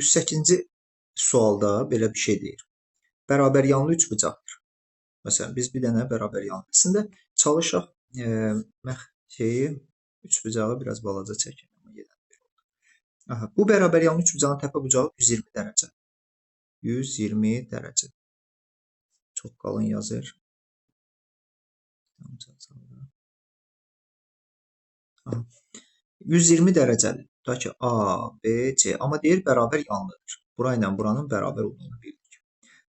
108-ci sualda belə bir şey deyir. Bərabər yanlı üçbucaqdır. Məsələn, biz bir dənə bərabər yanlı. Əslində çalışaq üçbucağı biraz balaca çəkin. Aha, bu bərabər yanlı üçbucağın təpə bucağı 120 dərəcə. 120 dərəcə. Çox qalın yazır. Aha. 120 dərəcədir. Tutaq ki, A, B, C. Amma deyir, bərabər yanlıdır. Bura ilə buranın bərabər olduğunu bildik.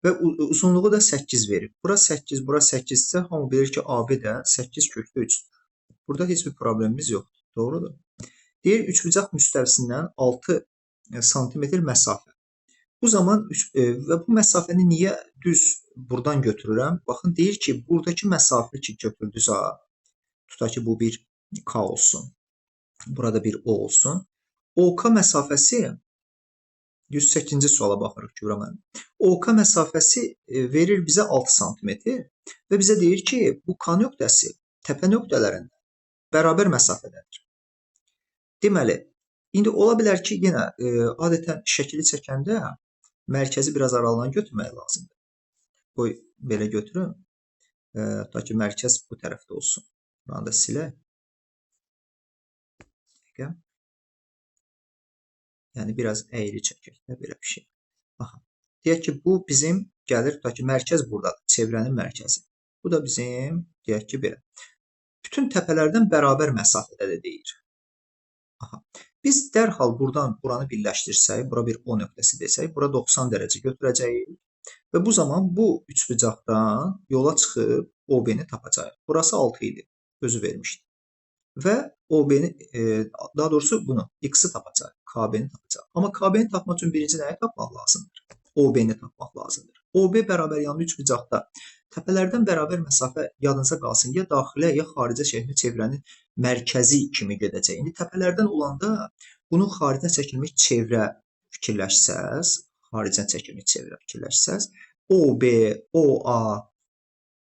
Və uzunluğu da 8 verir. Bura 8, bura 8 isə hamı bilir ki, AB də 8 kökdə 3-dür. Burada heç bir problemimiz yoxdur. Doğrudur. Deyir, üçbucaq müstəvisindən 6 santimetr məsafə. Bu zaman və bu məsafəni niyə düz buradan götürürəm? Baxın, deyir ki, buradakı məsafə ki, götürdüsə, tutaq ki, bu bir K olsun. Burada bir O olsun. OK məsafəsi 108-ci suala baxırıq ki, OK məsafəsi verir bizə 6 sm və bizə deyir ki, bu K nöqtəsi təpə nöqtələrində bərabər məsafədədir. Deməli, indi ola bilər ki, yenə adətən şəkili çəkəndə mərkəzi biraz aralıdan götürmək lazımdır. Qoy, belə götürün. Ta ki, mərkəz bu tərəfdə olsun. Buranı da silək. Yəni, biraz əyri çəkək də, belə bir şey. Aha. Deyək ki, bu bizim gəlir, ta ki, mərkəz buradadır, çevrənin mərkəzi. Bu da bizim, deyək ki, belə. Bütün təpələrdən bərabər məsafədə də deyir. Aha. Biz dərhal buradan buranı birləşdirsək, bura bir O nöqtəsi desək, bura 90 dərəcə götürəcəyik və bu zaman bu üçbucaqdan yola çıxıb OB-ni tapacağıq. Burası 6 idi, özü vermişdi. Və OB-ni, daha doğrusu bunu, X-i tapacaq, KB-ni tapacaq. Amma KB-ni tapmaq üçün birinci nəyi tapmaq lazımdır? OB-ni tapmaq lazımdır. OB bərabər yanlı üçbucaqda təpələrdən bərabər məsafə yadınıza qalsın, ya daxilə, ya xaricə şəklini çevrənin mərkəzi kimi gedəcək. İndi təpələrdən olanda bunun xaricə çəkilmiş çevrə fikirləşsəz, xaricə çəkilmiş çevrə fikirləşsəz, OB, OA,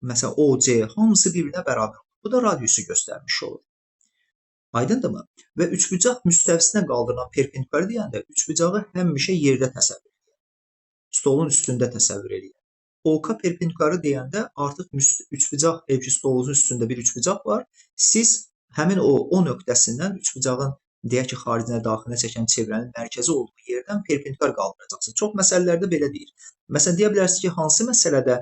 məsələn, OC hamısı bir-birinə bərabər olur. Bu da radiusu göstərmiş olur. Aydındırmı? Və üçbucaq müstəvisinə qaldırılan perpendikular deyəndə üçbucağı həmişə yerdə təsəvvür edir. Stolun üstündə təsəvvür edir. OK perpendikuları deyəndə artıq üçbucaq, stolunuzun üstündə bir üçbucaq var. Siz həmin o nöqtəsindən üçbucağın deyək ki, xaricinə, daxilinə çəkən çevrənin mərkəzi olduğu yerdən perpendikular qaldıracaqsınız. Çox məsələlərdə belə deyir. Məsələn, deyə bilərsiniz ki, hansı məsələdə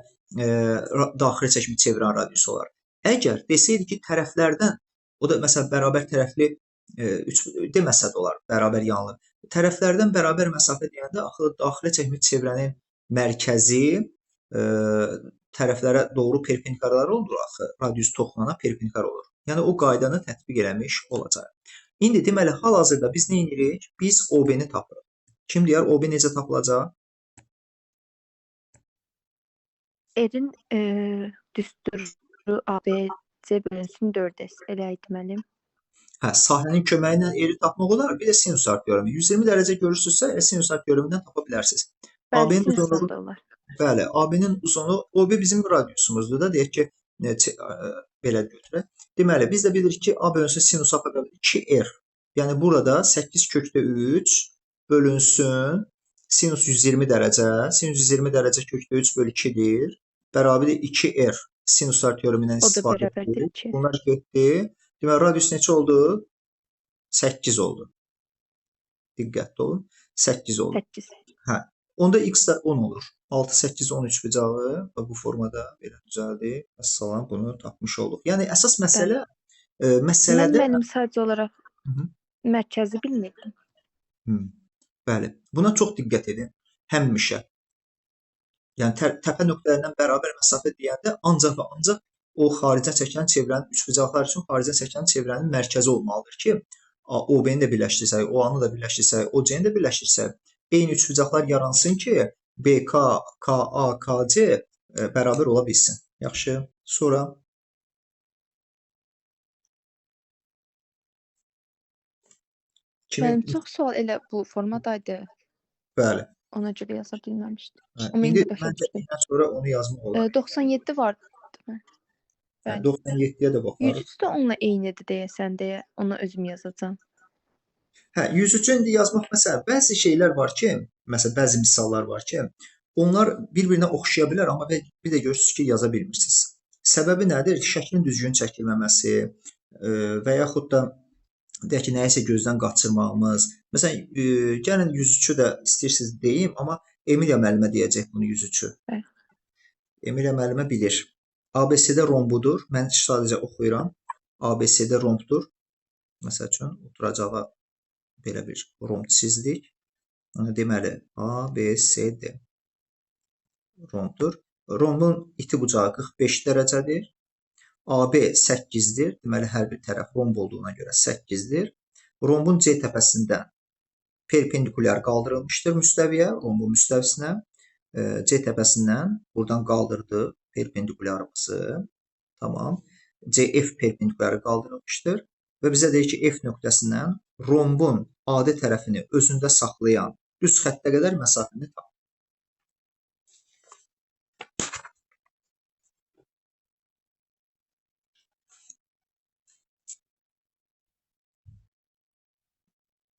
daxilə çəkilmiş çevrənin radiusu olar? Əgər desəydi ki, tərəflərdən, o da məsələn bərabər tərəfli deməsə də olar, bərabər yanlı. Tərəflərdən bərabər məsafə deyəndə axı daxilə çəkilmiş çevrənin mərkəzi tərəflərə doğru perpendikular olur axı, radius toxunana perpendikular olur. Yəni o qaydanı tətbiq eləmiş olacaq. İndi deməli hal-hazırda biz nə edirik? Biz OB-ni tapırıq. Kim deyər OB necə tapılacaq? R-in düsturlu ABC bölünsün 4S elə etməliyim. Hə, sahənin köməyi ilə R-i tapmaq olar. Bir də sinus art teoremi. 120 dərəcə görürsünüzsə, sinus art teoremindən tapa bilərsiniz. Bəli, sinusdan da olar. Bəli, AB-nin uzunluğu, OB bizim radiusumuzdur da, deyək ki, belə götürək. Deməli, biz də bilirik ki, A bölünsün sinus A bölünsün 2R. Yəni, burada 8 kökdə 3 bölünsün sinus 120 dərəcə. Sinus 120 dərəcə kökdə 3 bölü 2-dir. Bərabərdir 2R. Sinus art teoremindən istifadə edirik. Bunlar getdi. Deməli, radius neçə oldu? 8 oldu. Diqqətli olun. 8 oldu. 8. Hə. Onda x də 10 olur. 6, 8, 13 bucağı bu formada belə düzəldir. Əssalam, bunu tapmış olduq. Yəni, əsas məsələ məsələdə... Mənim sadəcə olaraq mərkəzi bilmirdim. Bəli. Buna çox diqqət edin. Həmişə. Yəni, təpə nöqtələrindən bərabər məsafə deyəndə ancaq və ancaq o xaricə çəkilən çevrənin, üçbucaqlar üçün xaricə çəkilən çevrənin mərkəzi olmalıdır ki, OB-ni də birləşdirsək, OA-nı da birləşdirsək, OC-ni də birləşdirsək, eyni üçbucaqlar yaransın ki, BK, KA, KC bərabər ola bilsin. Yaxşı. Sonra Mənim çox sual elə bu formadaydı. Bəli. Ona görə yaza bilməmişdim. İndi məncə sonra onu yazmaq olar. 97 vardı. 97-yə də baxarıq. 103 də onunla eynidir deyəsən deyə ona özüm yazacağam. Hə, 103 indi yazmaq məsələn, bəzi şeylər var ki, məsələn, bəzi misallar var ki, onlar bir-birinə oxşaya bilər, amma bir də görürsüz ki, yaza bilmirsiniz. Səbəbi nədir? Şəklin düzgün çəkilməməsi və yaxud da deyək ki, nəyisə gözdən qaçırmağımız. Məsələn, gəlin 103-ü də istəyirsiniz deyim, amma Emiliya müəllimə deyəcək bunu 103-ü. Bəli. Emiliya müəllimə bilir. ABC-də rombudur. Mən sadəcə oxuyuram. ABC-də rombdur. Məsəl üçün oturacağa belə bir romb çizdik. Deməli, A, B, C, D rombdur. Rombun iti bucağı 45 dərəcədir. AB 8-dir. Deməli, hər bir tərəf romb olduğuna görə 8-dir. Rombun C təpəsindən perpendikulyar qaldırılmışdır müstəviyə, rombun müstəvisinə. C təpəsindən buradan qaldırdı perpendikulyarımızı. Tamam. CF perpendikulyarı qaldırılmışdır. Və bizə deyir ki, F nöqtəsindən rombun AD tərəfini özündə saxlayan düz xəttə qədər məsafəni tapın.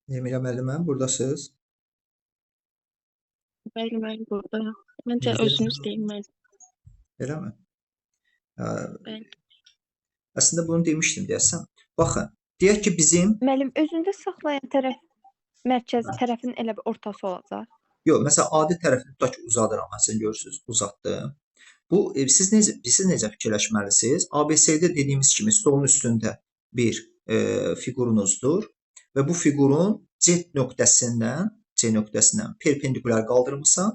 Emiliya müəllimə, buradasınız? Bəli, bəli, burada. Məncə özünüz deyin müəllim. Eləmi? Bəli. Əslində bunu demişdim deyəsən. Baxın, deyək ki, bizim Müəllim, özündə saxlayan tərəf mərkəz tərəfin elə bir ortası olacaq. yox, məsələn, adi tərəfini tutaq ki, uzadıram. Məsələn, görürsüz, uzatdım. Bu siz necə fikirləşməlisiniz? ABC-də dediyimiz kimi stolun üstündə bir fiqurunuzdur və bu fiqurun C nöqtəsindən perpendikulyar qaldırmısan,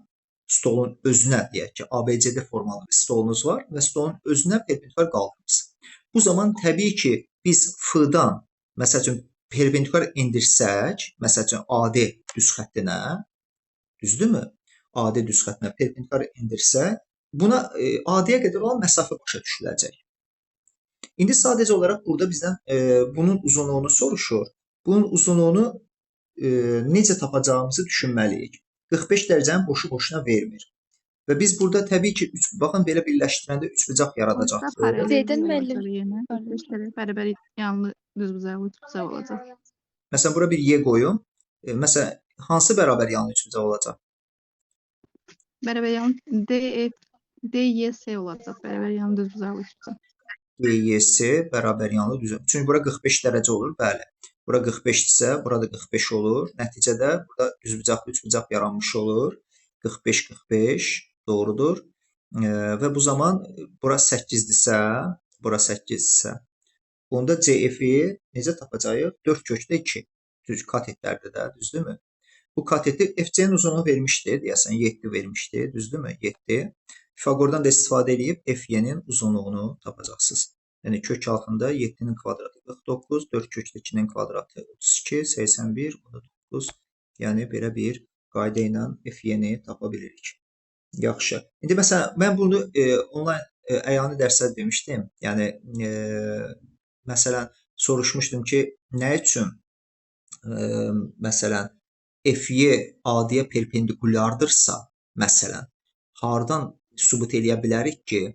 stolun özünə deyək ki, ABCD formalı bir stolunuz var və stolun özünə perpendikulyar qaldırmısan. Bu zaman təbii ki, biz F-dan məsəl üçün perpendikulyar endirsək, məsəl üçün AD düz xəttinə, düzdürmü? AD düz xəttinə perpendikulyar endirsək, buna AD-yə qədər olan məsafə başa düşüləcək. İndi sadəcə olaraq burada bizdən bunun uzunluğunu soruşur. Bunun uzunluğunu necə tapacağımızı düşünməliyik. 45 dərəcəni boşu-boşuna vermir. Və biz burada təbii ki, baxın belə birləşdirəndə üçbucaq yaradacaqdır. Zeydin müəllim. Bərabər yanlı düzbucaqlı üçbucaq olacaq. Məsələn, bura bir Y qoyum. Məsələn, hansı bərabər yanlı üçbucaq olacaq? Bərabər yanlı DYS olacaq. Bərabər yanlı düzbucaqlı üçbucaq. DYS bərabər yanlı düzbucaq. Çünki bura 45 dərəcə olur, bəli. Bura 45-dirsə, burada 45 olur. Nəticədə burada düzbucaqlı üçbucaq yaranmış olur. 45-45 doğrudur. Və bu zaman bura 8-dirsə, bura 8-dirsə, onda CF-i necə tapacağıq? 4 kökdə 2. Düz katetlərdə də, düzdürmü? Bu kateti FC-nin uzunluğu vermişdi, deyəsən 7 vermişdi, düzdürmü? 7. Pifaqordan da istifadə edib FY-nin uzunluğunu tapacaqsınız. Yəni kök altında 7-nin kvadratı 49, 4 kökdə 2-nin kvadratı 32, 81, bu da 9. Yəni belə bir qayda ilə FY-ni tapa bilirik. Yaxşı. İndi məsələn, mən bunu onlayn əyani dərsdə demişdim. Yəni məsələn, soruşmuşdum ki, nə üçün məsələn FY AD-yə perpendikulyardırsa, məsələn, hardan sübut eləyə bilərik ki,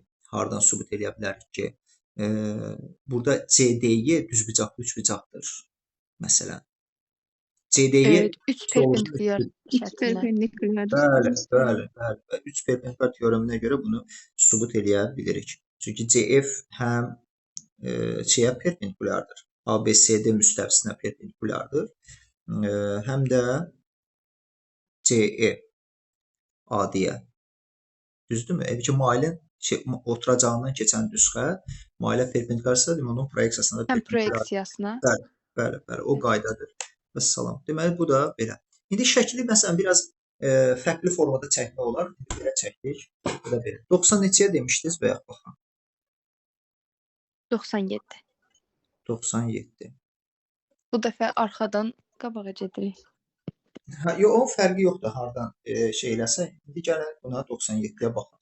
burada CDY düzbucaqlı üçbucaqdır. Məsələn, CDY Evet, 3 perpendikulyar şəklinə. bəli. 3 perpendikulyar teoreminə görə bunu sübut eləyə bilirik. Çünki CF həm şeyə perpendikulyardır. ABCD müstəvisinə perpendikulyardır. Həm də CE AD-yə. Düzdürmü? Ki, mailin oturacağından keçən düz xətt, mailə perpendikulyarsa, onun proyeksiyasına da Həm perpendikulyar. proyeksiyasına. Bəli, o qaydadır. Vəssalam. Deməli, bu da belə. İndi şəkli məsələn biraz fərqli formada çəkmək olar. Belə çəkdik. Bu da belə. 90 neçəyə demişdiniz və yaxud baxın. 97. 97. Bu dəfə arxadan qabağa gedirik. Yox, onun fərqi yoxdur hardan şey eləsə. İndi gəlin buna 97-yə baxın.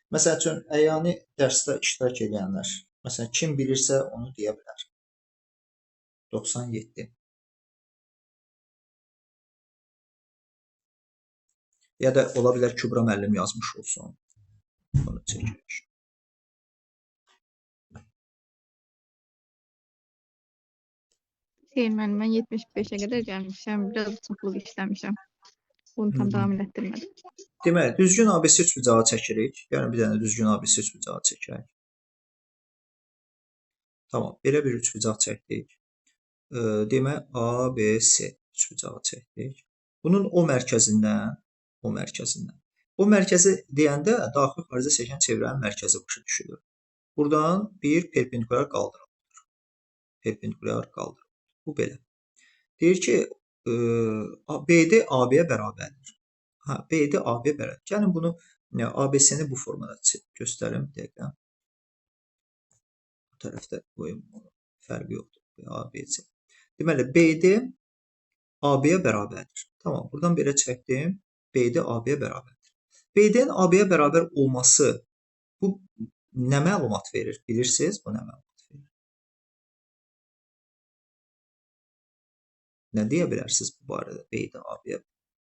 Məsəl üçün, əyani dərsdə iştirak edənlər, məsələn, kim bilirsə onu deyə bilər. 97. Ya da ola bilər Kübra müəllim yazmış olsun. Bunu çəkirik. Xeyr, mən 75-ə qədər gəlmişəm. Biraz çoxluq işləmişəm. Bunu tam davam elətdirmədim. Deməli, düzgün ABC üçbucağı çəkirik. Yəni bir dənə düzgün ABC üçbucağı çəkək. Tamam, belə bir üçbucaq çəkdik. Demək, ABC üçbucağı çəkdik. Bunun o mərkəzindən. O mərkəzi deyəndə daxil xarici çəkən çevrənin mərkəzi başa düşülür. Buradan bir perpendikulyar qaldırılır. Bu belə. Deyir ki, BD AB-yə bərabərdir. BD AB-yə bərabərdir. Gəlin bunu ABC-ni bu formada göstərim. Bir dəqiqə. Bu tərəfdə qoyum. Fərqi yoxdur. ABC. Deməli, BD AB-yə bərabərdir. Tamam, buradan belə çəkdim. BD AB-yə bərabərdir. BD-nin AB-yə bərabər olması bu nə məlumat verir? Bilirsiniz, bu nə məlumat verir? Nə deyə bilərsiniz bu barədə? BD AB-yə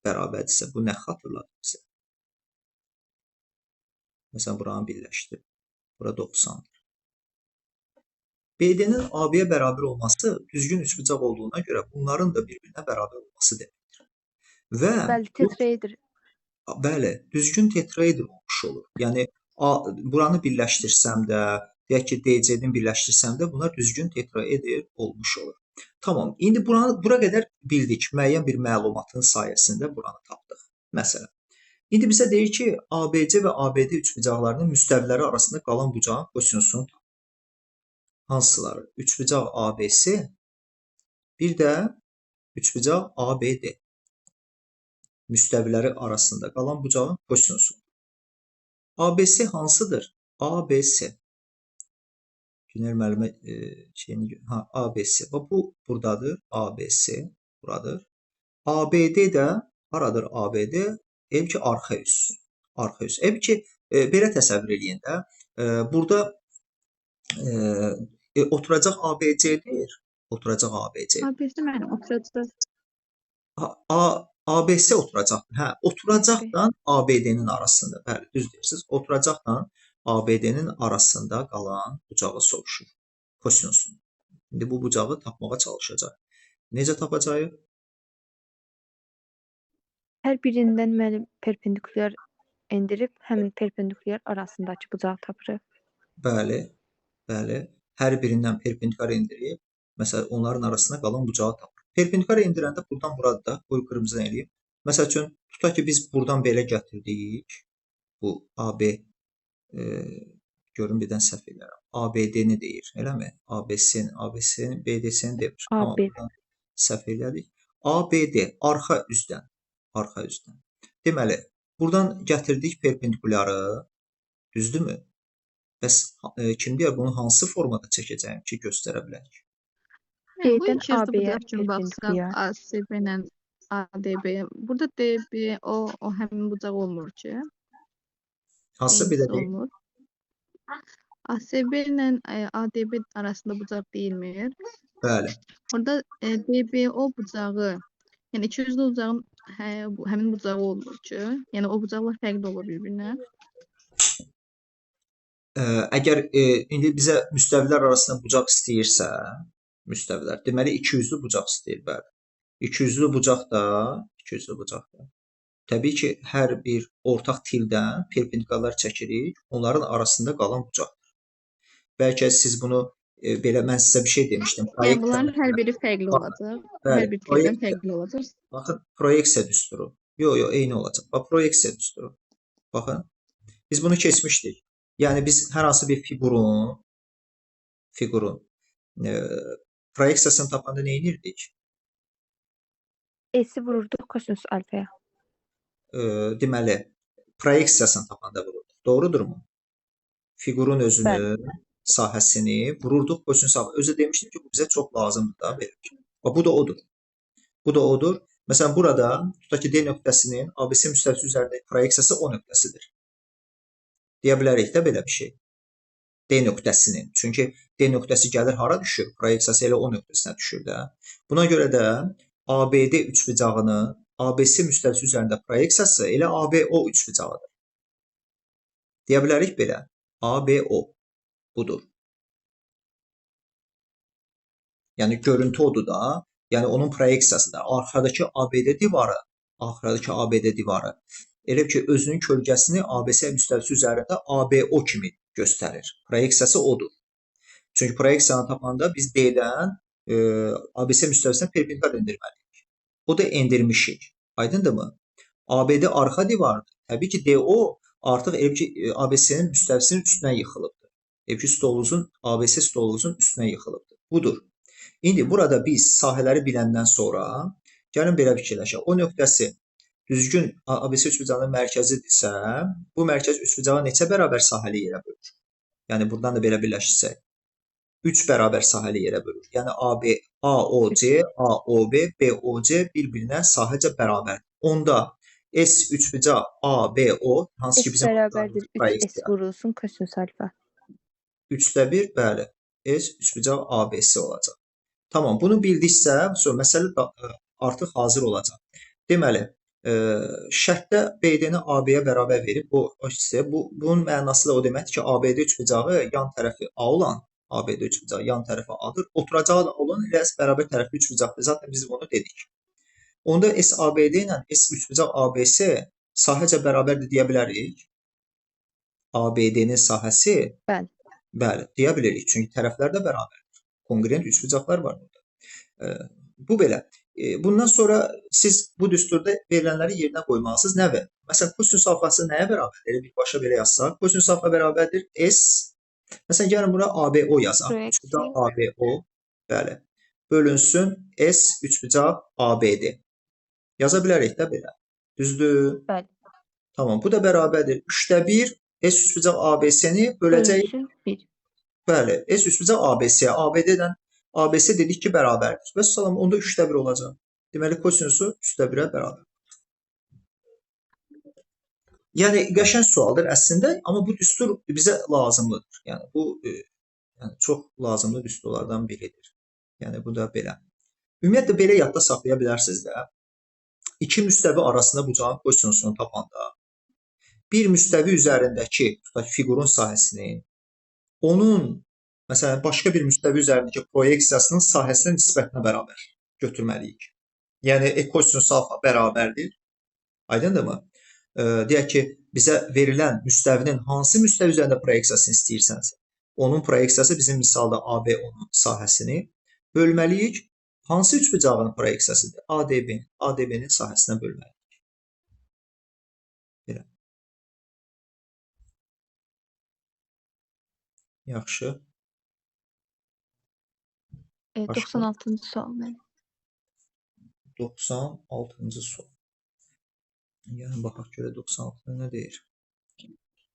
bərabərdirsə, bu nə xatırladır bizə? Məsələn, buranı birləşdir. Bura 90-dır. BD-nin AB-yə bərabər olması düzgün üçbucaq olduğuna görə bunların da bir-birinə bərabər olması deməkdir. Və Bəli, tetraeder. bəli, düzgün tetraeder olmuş olur. Yəni buranı birləşdirsəm də, deyək ki, DC-ni birləşdirsəm də bunlar düzgün tetraeder olmuş olur. Tamam, indi bura qədər bildik. Müəyyən bir məlumatın sayəsində buranı tapdıq. Məsələn, indi bizə deyir ki, ABC və ABD üçbucaqlarının müstəviləri arasında qalan bucağın kosinusunu tap. Hansıları? Üçbucaq ABC, bir də üçbucaq ABD. Müstəviləri arasında qalan bucağın kosinusu. ABC hansıdır? ABC. Günel müəllimə ABC. Bu buradadır. ABC buradır. ABD də haradır ABD? Ev ki, arxa üs. Ev ki, belə təsəvvür eləyin də. Burada oturacaq ABC-dir. ABC mənim oturacaq. ABC oturacaqdır. Oturacaqla ABD-nin arasında. Bəli, düz deyirsiniz. Oturacaqla ABD-nin arasında qalan bucağı soruşur. Kosinusunu. İndi bu bucağı tapmağa çalışacaq. Necə tapacağıq? Hər birindən müəllim perpendikulyar endirib həmin perpendikulyar arasındakı bucağı tapırıq. Bəli. Hər birindən perpendikulyar endirib, məsələn, onların arasında qalan bucağı tapır. Perpendikulyar endirəndə buradan buradır da, qoy qırmızı eləyib. Məsəl üçün, tutaq ki, biz buradan belə gətirdik. Bu AB görün birdən səhv edirəm. ABD-ni deyir, eləmi? ABC-ni, BDC-ni demir. Amma buradan səhv elədik. ABD arxa üzdən. Deməli, buradan gətirdik perpendikulyarı. Düzdürmü? Bəs kim deyər bunu hansı formada çəkəcəyim ki, göstərə bilək? Bu iki bucaq üçün baxsaq ACB ilə ADB. Burada DB o həmin bucaq olmur ki. Hansı bir də deyil? ACB ilə ADB arasında bucaq deyilmir. Bəli. Orada DBO bucağı, yəni 200-lü bucağın həmin bucağı olmur ki. Yəni o bucaqlar fərqli olur bir-birinə. Əgər indi bizə müstəvilər arasında bucaq istəyirsə, deməli 200-lü bucaq istəyir, bəli. 200-lü bucaq da təbii ki, hər bir ortaq tildən perpendikulyarlar çəkirik, onların arasında qalan bucaqdır. Bəlkə siz bunu belə, mən sizə bir şey demişdim. Yəni bunların hər biri fərqli olacaq. Hər bir tildən fərqli olacaq. Baxın, proyeksiya düsturu. Yox, eyni olacaq. Bax, proyeksiya düsturu. Baxın, biz bunu keçmişdik. Yəni biz hər hansı bir figurun proyeksiyasını tapanda nə edirdik? S-i vururduq kosinus alfaya. Deməli, proyeksiyasını tapanda vururduq. Doğrudurmu? Figurun özünü, sahəsini vururduq kosinus alfaya. Özü demişdim ki, bu bizə çox lazımdır da verir. Bu da odur. Məsələn, burada tutaq ki, D nöqtəsinin ABC müstəvisi üzərindəki proyeksiyası O nöqtəsidir. Deyə bilərik də belə bir şey. D nöqtəsinin. Çünki D nöqtəsi gəlir hara düşür? Proyeksiyası elə O nöqtəsinə düşür də. Buna görə də ABD üçbucağının ABC müstəvisi üzərində proyeksiyası elə ABO üçbucağıdır. Deyə bilərik belə. ABO budur. Yəni görüntü odur da. Yəni onun proyeksiyası da arxadakı ABD divarı, arxadakı ABD divarı elə ki özünün kölgəsini ABS müstəvisi üzərində ABO kimi göstərir. Proyeksiyası odur. Çünki proyeksiyanı tapanda biz D-dən ABS müstəvisinə perpendikulyar endirməliyik. O da endirmişik. Aydındırmı? ABD arxa divardır. Təbii ki DO artıq elə ki ABS-nin müstəvisinin üstünə yıxılıbdır. Elə ki stolunuzun ABS stolunuzun üstünə yıxılıbdır. Budur. İndi burada biz sahələri biləndən sonra gəlin belə fikirləşək. O nöqtəsi düzgün ABS üçbucağının mərkəzidirsə, bu mərkəz üçbucağı neçə bərabər sahəli yerə bölür? Yəni buradan da belə birləşsək. 3 bərabər sahəli yerə bölür. Yəni AOC, AOB, BOC bir-birinə sahəcə bərabər. Onda S üçbucaq ABO hansı ki S bizim bərabərdir 3S vurulsun kosinus alfa. 3/1, bəli. S üçbucaq ABS olacaq. Tamam, bunu bildiksə, sonra məsələ artıq hazır olacaq. Deməli, şərtdə BD-ni AB-yə bərabər verib, bunun mənası da o deməkdir ki, ABD üçbucağı yan tərəfi A olan, ABD üçbucağı yan tərəfi A-dır, oturacağı da olan elə bərabər tərəfli üçbucaqdır. Zaten biz bunu dedik. Onda SABD ilə S üçbucaq ABS sahəcə bərabərdir deyə bilərik. ABD-nin sahəsi bəli, deyə bilirik. Çünki tərəflər də bərabərdir. Konqruent üçbucaqlar var burada. Bu belə. Bundan sonra siz bu düsturda verilənləri yerinə qoymalısınız. Nə və? Məsələn, kosinus alfası nəyə bərabərdir? Birbaşa belə yazsaq, kosinus alfa bərabərdir S. Məsələn, gəlin bura ABO yazaq. Üçbucaq ABO, bəli. Bölünsün S üçbucaq ABD. Yaza bilərik də belə. Düzdür? Bəli. Tamam, bu da bərabərdir. 3/1 S üçbucaq ABS-ni böləcək. Bəli, S üçbucaq ABS-yə, ABD-dən ABS dedik ki, bərabərdir. Və salam, onda 3/1 olacaq. Deməli, kosinusu 3/1-ə bərabər. Yəni, qəşəng sualdır əslində, amma bu düstur bizə lazımlıdır. Yəni, bu çox lazımlı düsturlardan biridir. Yəni, bu da belə. Ümumiyyətlə, belə yadda saxlaya bilərsiniz də. İki müstəvi arasında bucağın kosinusunu tapanda, bir müstəvi üzərindəki fiqurun sahəsinin, onun məsələn, başqa bir müstəvi üzərindəki proyeksiyasının sahəsinə nisbətinə bərabər götürməliyik. Yəni, kosinus alfa bərabərdir. Aydındırmı? Deyək ki, bizə verilən müstəvinin hansı müstəvi üzərində proyeksiyasını istəyirsənsə, onun proyeksiyası bizim misalda ABO-nun sahəsini bölməliyik. Hansı üçbucağın proyeksiyasıdır? ADB-nin sahəsinə bölməliyik. Belə. Yaxşı. 96-cı sual mənim. 96-cı sual. Yəni, baxaq görə 96 nə deyir?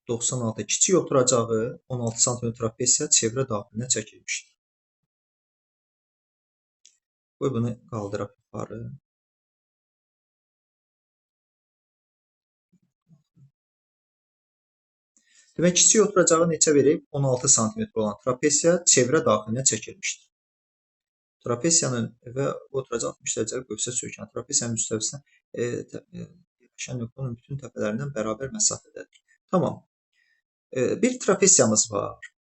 96. Kiçik oturacağı 16 cm trapesiya çevrə daxilinə çəkilmişdir. Qoy bunu qaldıraq yuxarı. Demək, kiçik oturacağı neçə verib? 16 cm olan trapesiya çevrə daxilinə çəkilmişdir. Trapesiyanın və oturacaq 60 dərəcəlik qövsə söykənir. Trapesiyanın müstəvisinə yerləşən nöqtanın bütün təpələrindən bərabər məsafədədir. Tamam. Bir trapesiyamız var.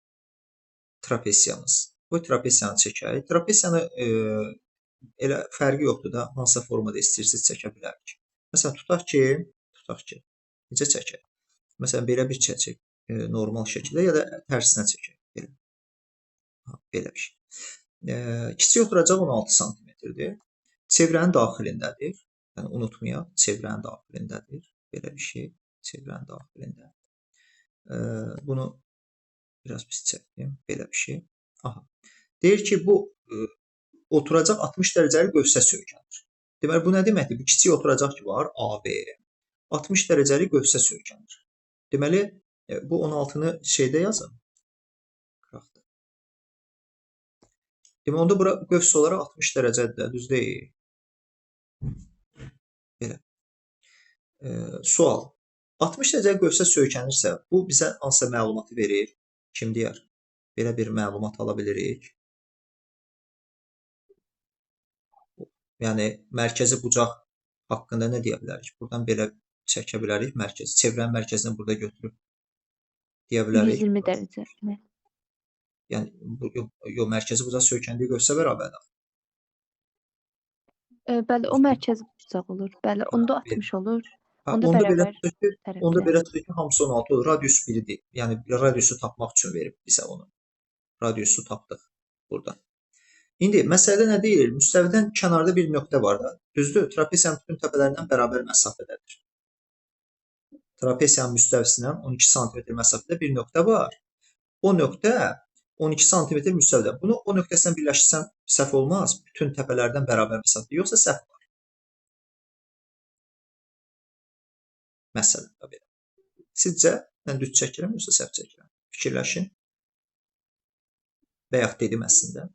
Trapesiyamız. Bu trapesiyanı çəkək. Trapesiyanı elə fərqi yoxdur da, hansısa formada istəyirsiniz çəkə bilərik. Məsələn, tutaq ki, necə çəkək? Məsələn, belə bir çəkək, normal şəkildə ya da tərsinə çəkək. Belə bir şey. Kiçik oturacaq 16 cm-dir. Çevrənin daxilindədir. Yəni, unutmayaq, çevrənin daxilindədir. Belə bir şey, çevrənin daxilində. Bunu biraz pis çəkdim. Belə bir şey. Aha. Deyir ki, bu oturacaq 60 dərəcəli qövsə söykənir. Deməli, bu nə deməkdir? Bu kiçik oturacaq ki var, AB. 60 dərəcəli qövsə söykənir. Deməli, bu 16-nı şeydə yazın. Qıraqda. Deməli, onda bura qövs olaraq 60 dərəcədir, düz deyil. Belə. Sual. 60 dərəcəli qövsə söykənirsə, bu bizə hansısa məlumatı verir? Kim deyər? Belə bir məlumat ala bilirik. Yəni, mərkəzi bucaq haqqında nə deyə bilərik? Buradan belə çəkə bilərik mərkəzi. Çevrənin mərkəzini burada götürüb deyə bilərik. 120 dərəcə. Yəni, mərkəzi bucaq söykəndiyi qövsə bərabərdir. Bəli, o mərkəzi bucaq olur. Bəli, onda 60 olur. Onda Onda belə bərabər tutaq ki, onda tərəflər. belə tutaq ki, hamısı 16 olur. Radius 1-dir. Yəni radiusu tapmaq üçün verib bizə onu. Radiusu tapdıq burada. İndi məsələdə nə deyir? Müstəvidən kənarda bir nöqtə var da. Düzdür? Trapesiyanın bütün təpələrindən bərabər məsafədədir. Trapesiyanın müstəvisindən 12 sm məsafədə bir nöqtə var. O nöqtə 12 sm müstəvidə. Bunu o nöqtəsindən birləşdirsən səhv olmaz. Bütün təpələrdən bərabər məsafədə. Yoxsa səhv var. Məsələn, belə. Sizcə mən düz çəkirəm, yoxsa səhv çəkirəm? Fikirləşin. Bayaq dedim əslində.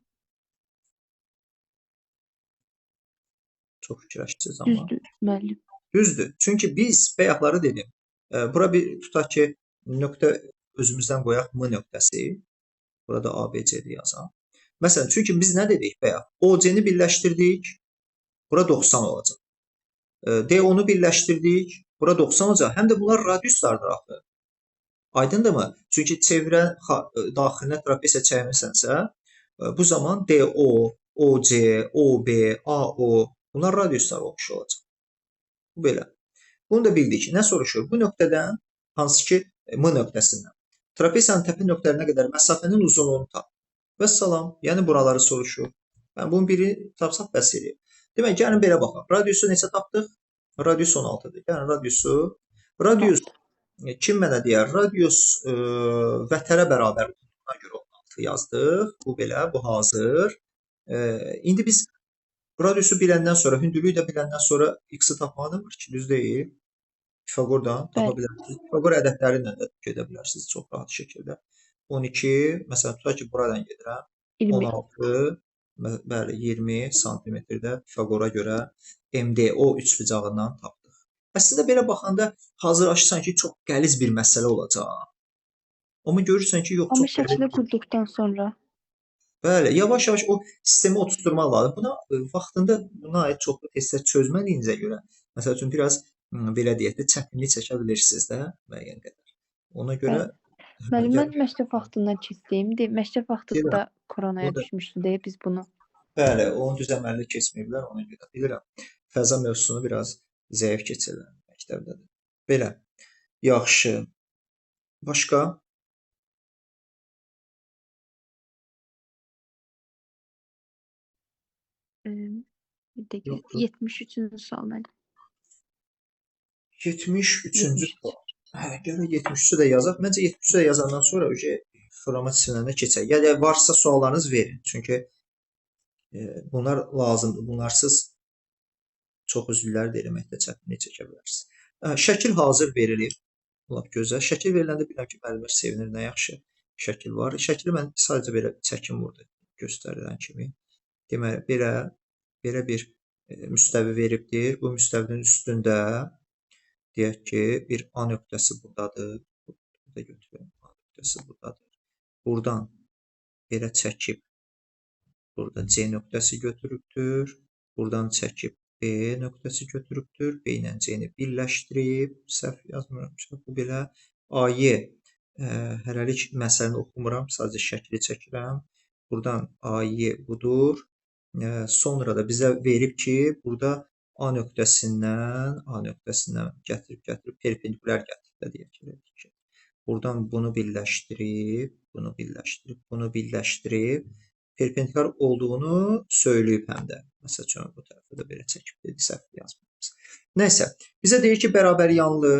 Çox fikirləşirsiniz amma. Düzdür, müəllim. Düzdür. Çünki biz bayaqları dedim. Bura bir tutaq ki, nöqtə özümüzdən qoyaq M nöqtəsi. Burada ABC-dir yazaq. Məsələn, çünki biz nə dedik bayaq? OC-ni birləşdirdik. Bura 90 olacaq. D10-u birləşdirdik. Bura 90 olacaq. Həm də bunlar radiuslardır axı. Aydındırmı? Çünki çevrə daxilinə trapesiya çəkmirsənsə, bu zaman DO, OC, OB, AO bunlar radiuslar olmuş olacaq. Bu belə. Bunu da bildik. Nə soruşur? Bu nöqtədən, hansı ki M nöqtəsindən, trapesiyanın təpə nöqtələrinə qədər məsafənin uzunluğunu tap. Vəssalam. Yəni buraları soruşur. Yəni bunun biri tapsaq bəs eləyir. Demək, gəlin belə baxaq. Radiusu neçə tapdıq? Radius 16-dır. Yəni radius kim mənə deyər? Radius vətərə bərabər olduğuna görə 16 yazdıq. Bu belə, bu hazır. İndi biz radiusu biləndən sonra, hündürlüyü də biləndən sonra x-i tapmağı var ki, düz deyil. Pifagordan tapa bilərsiniz. Pifagor ədədləri ilə də gedə bilərsiniz çox rahat şəkildə. 12, məsələn, tutaq ki, buradan gedirəm. 16, bəli, 20 santimetrdə Pifagora görə MDO üçbucağından tapdıq. Əslində belə baxanda hazırlaşırsan ki, çox qəliz bir məsələ olacaq. Amma görürsən ki, yox, Amma çox şəkli qurduqdan sonra. Bəli, yavaş-yavaş o sistemi oturtdurmaq lazım. Buna vaxtında buna aid çoxlu testlər çözmədiyinizə görə, məsəl üçün biraz belə deyək də çətinlik çəkə bilirsiniz də müəyyən qədər. Ona görə Müəllim, mən məktəb vaxtından keçdiyimdir. Məktəb vaxtında koronaya düşmüşdü deyə biz bunu. Bəli, onu düz əməlli keçməyiblər, ona görə bilirəm. Fəza mövzusunu biraz zəif keçirlər məktəbdə də. Belə. Yaxşı. Başqa? Bir dəqiqə. 73-cü sual mənim. 73-cü sual. Hə, gəlin 73-ü də yazaq. Məncə 73-ü də yazandan sonra format sinəlinə keçək. Yəni varsa suallarınız verin. Çünki bunlar lazımdır. Bunlarsız çox üzvlər də eləməkdə çətinlik çəkə bilərsiniz. Şəkil hazır verilir. Lap gözəl. Şəkil veriləndə bilirəm ki, müəllimlər sevinir. Nə yaxşı şəkil var. Şəkili mən sadəcə belə çəkim burada göstərilən kimi. Deməli, belə bir müstəvi veribdir. Bu müstəvinin üstündə deyək ki, bir A nöqtəsi buradadır. Burada götürək. A nöqtəsi buradadır. Buradan belə çəkib burada C nöqtəsi götürübdür. Buradan çəkib B nöqtəsi götürübdür. B ilə C-ni birləşdirib. Səhv yazmıram. Bu belə AY. Hələlik məsələni oxumuram. Sadəcə şəkli çəkirəm. Buradan AY budur. Sonra da bizə verib ki, burada A nöqtəsindən gətirib perpendikulyar gətirib də deyək ki. Buradan bunu birləşdirib, bunu birləşdirib, perpendikulyar olduğunu söyləyib həm də. Məsəl üçün bu tərəfdə də belə çəkib dedi, səhv yazmamız. Nəysə, bizə deyir ki, bərabər yanlı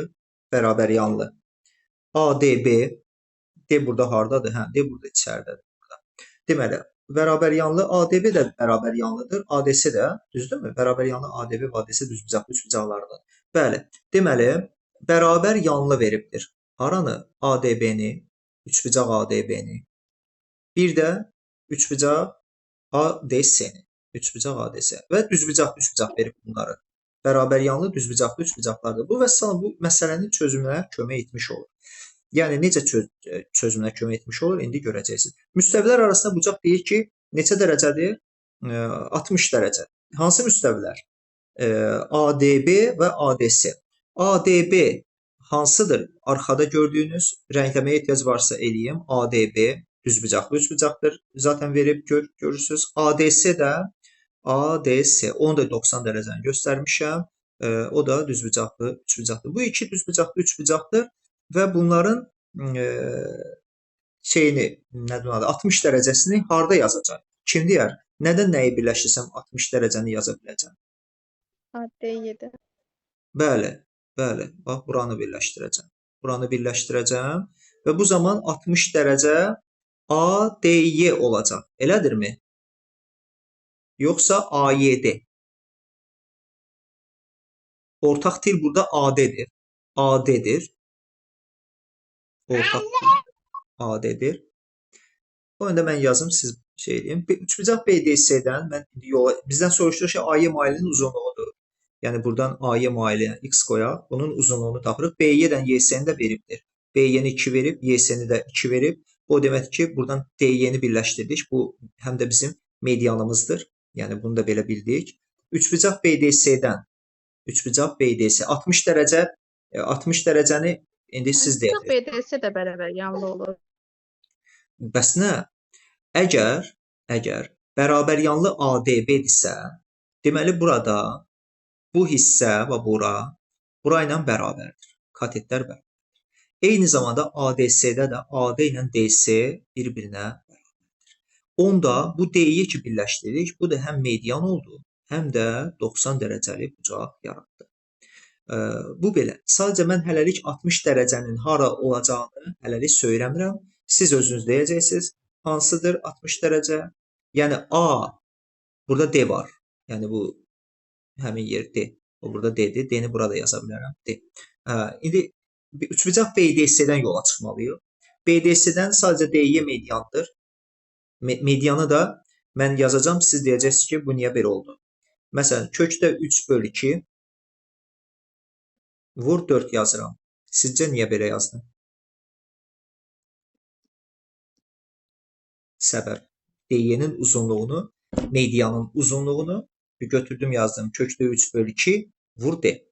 ADB, D burada hardadır? Hə, D burada içəridədir. Deməli, bərabər yanlı ADB də bərabər yanlıdır. ADS də, düzdürmü? Bərabər yanlı ADB və ADS üçbucaqlardır. Bəli. Deməli, bərabər yanlı veribdir. Haranı? ADB-ni, üçbucaq ADB-ni. Bir də üçbucaq ADS-ni. Üçbucaq ADS və düzbucaq verib bunları. Bərabər yanlı düzbucaqlı üçbucaqlardır. Bu vəssalam bu məsələnin çözümünə kömək etmiş olur. Yəni necə çözümünə kömək etmiş olur, indi görəcəksiniz. Müstəvilər arasında bucaq deyir ki, neçə dərəcədir? 60 dərəcə. Hansı müstəvilər? ADB və ADS. ADB hansıdır? Arxada gördüyünüz rəngləməyə ehtiyac varsa eləyim. ADB düzbucaqlı üçbucaqdır. Zaten verib görürsünüz. ADS də ADS. Onu da 90 dərəcəni göstərmişəm. O da düzbucaqlı, üçbucaqlı. Bu iki düzbucaqlı, üçbucaqdır və bunların şeyini, nə deyim adı, 60 dərəcəsini harda yazacaq? Kim deyər? Nədən nəyi birləşdirsəm 60 dərəcəni yaza biləcəm? AD7. Bəli, bəli. Bax, buranı birləşdirəcəm. Buranı birləşdirəcəm və bu zaman 60 dərəcə ADY olacaq. Elədirmi? Yoxsa AYD? Ortaq til burada AD-dir. AD-dir. Ortaq til AD-dir. O yüzden mən yazım, siz şey edin. Üçbucaq BDS-dən mən yola, bizdən soruşduğu şey AY mailinin uzunluğudur. Yəni buradan AY mailinə x qoyaq, bunun uzunluğunu tapırıq. BY-dən YS-ni də veribdir. BY-ni 2 verib, YS-ni də 2 verib. O deməkdir ki, buradan DY-ni birləşdirdik. Bu həm də bizim medianımızdır. Yəni bunu da belə bildik. Üçbucaq BDS-dən üçbucaq BDS 60 dərəcə 60 dərəcəni indi siz deyəcəksiniz. BDS də bərabər yanlı olur. Bəs nə? Əgər bərabər yanlı ADB-dirsə, deməli burada bu hissə və bura ilə bərabərdir. Katetlər bərabərdir. Eyni zamanda ADS-də də AD ilə DC bir-birinə bərabərdir. Onda bu D-yi ki birləşdiririk, bu da həm median oldu, həm də 90 dərəcəli bucaq yaratdı. Bu belə. Sadəcə mən hələlik 60 dərəcənin hara olacağını hələlik söyləmirəm. Siz özünüz deyəcəksiniz, hansıdır 60 dərəcə? Yəni A, burada D var. Yəni bu həmin yer D. O burada D-dir. D-ni burada yaza bilərəm. D. İndi üçbucaq BDS-dən yola çıxmalıyıq. BDS-dən sadəcə D-yə mediandır. Medianı da mən yazacağım. Siz deyəcəksiniz ki, bu niyə belə oldu? Məsələn, kökdə 3/2 vur 4 yazıram. Sizcə niyə belə yazdım? Səbəb. DY-nin uzunluğunu, medianın uzunluğunu götürdüm yazdım. Kökdə 3/2 vur D.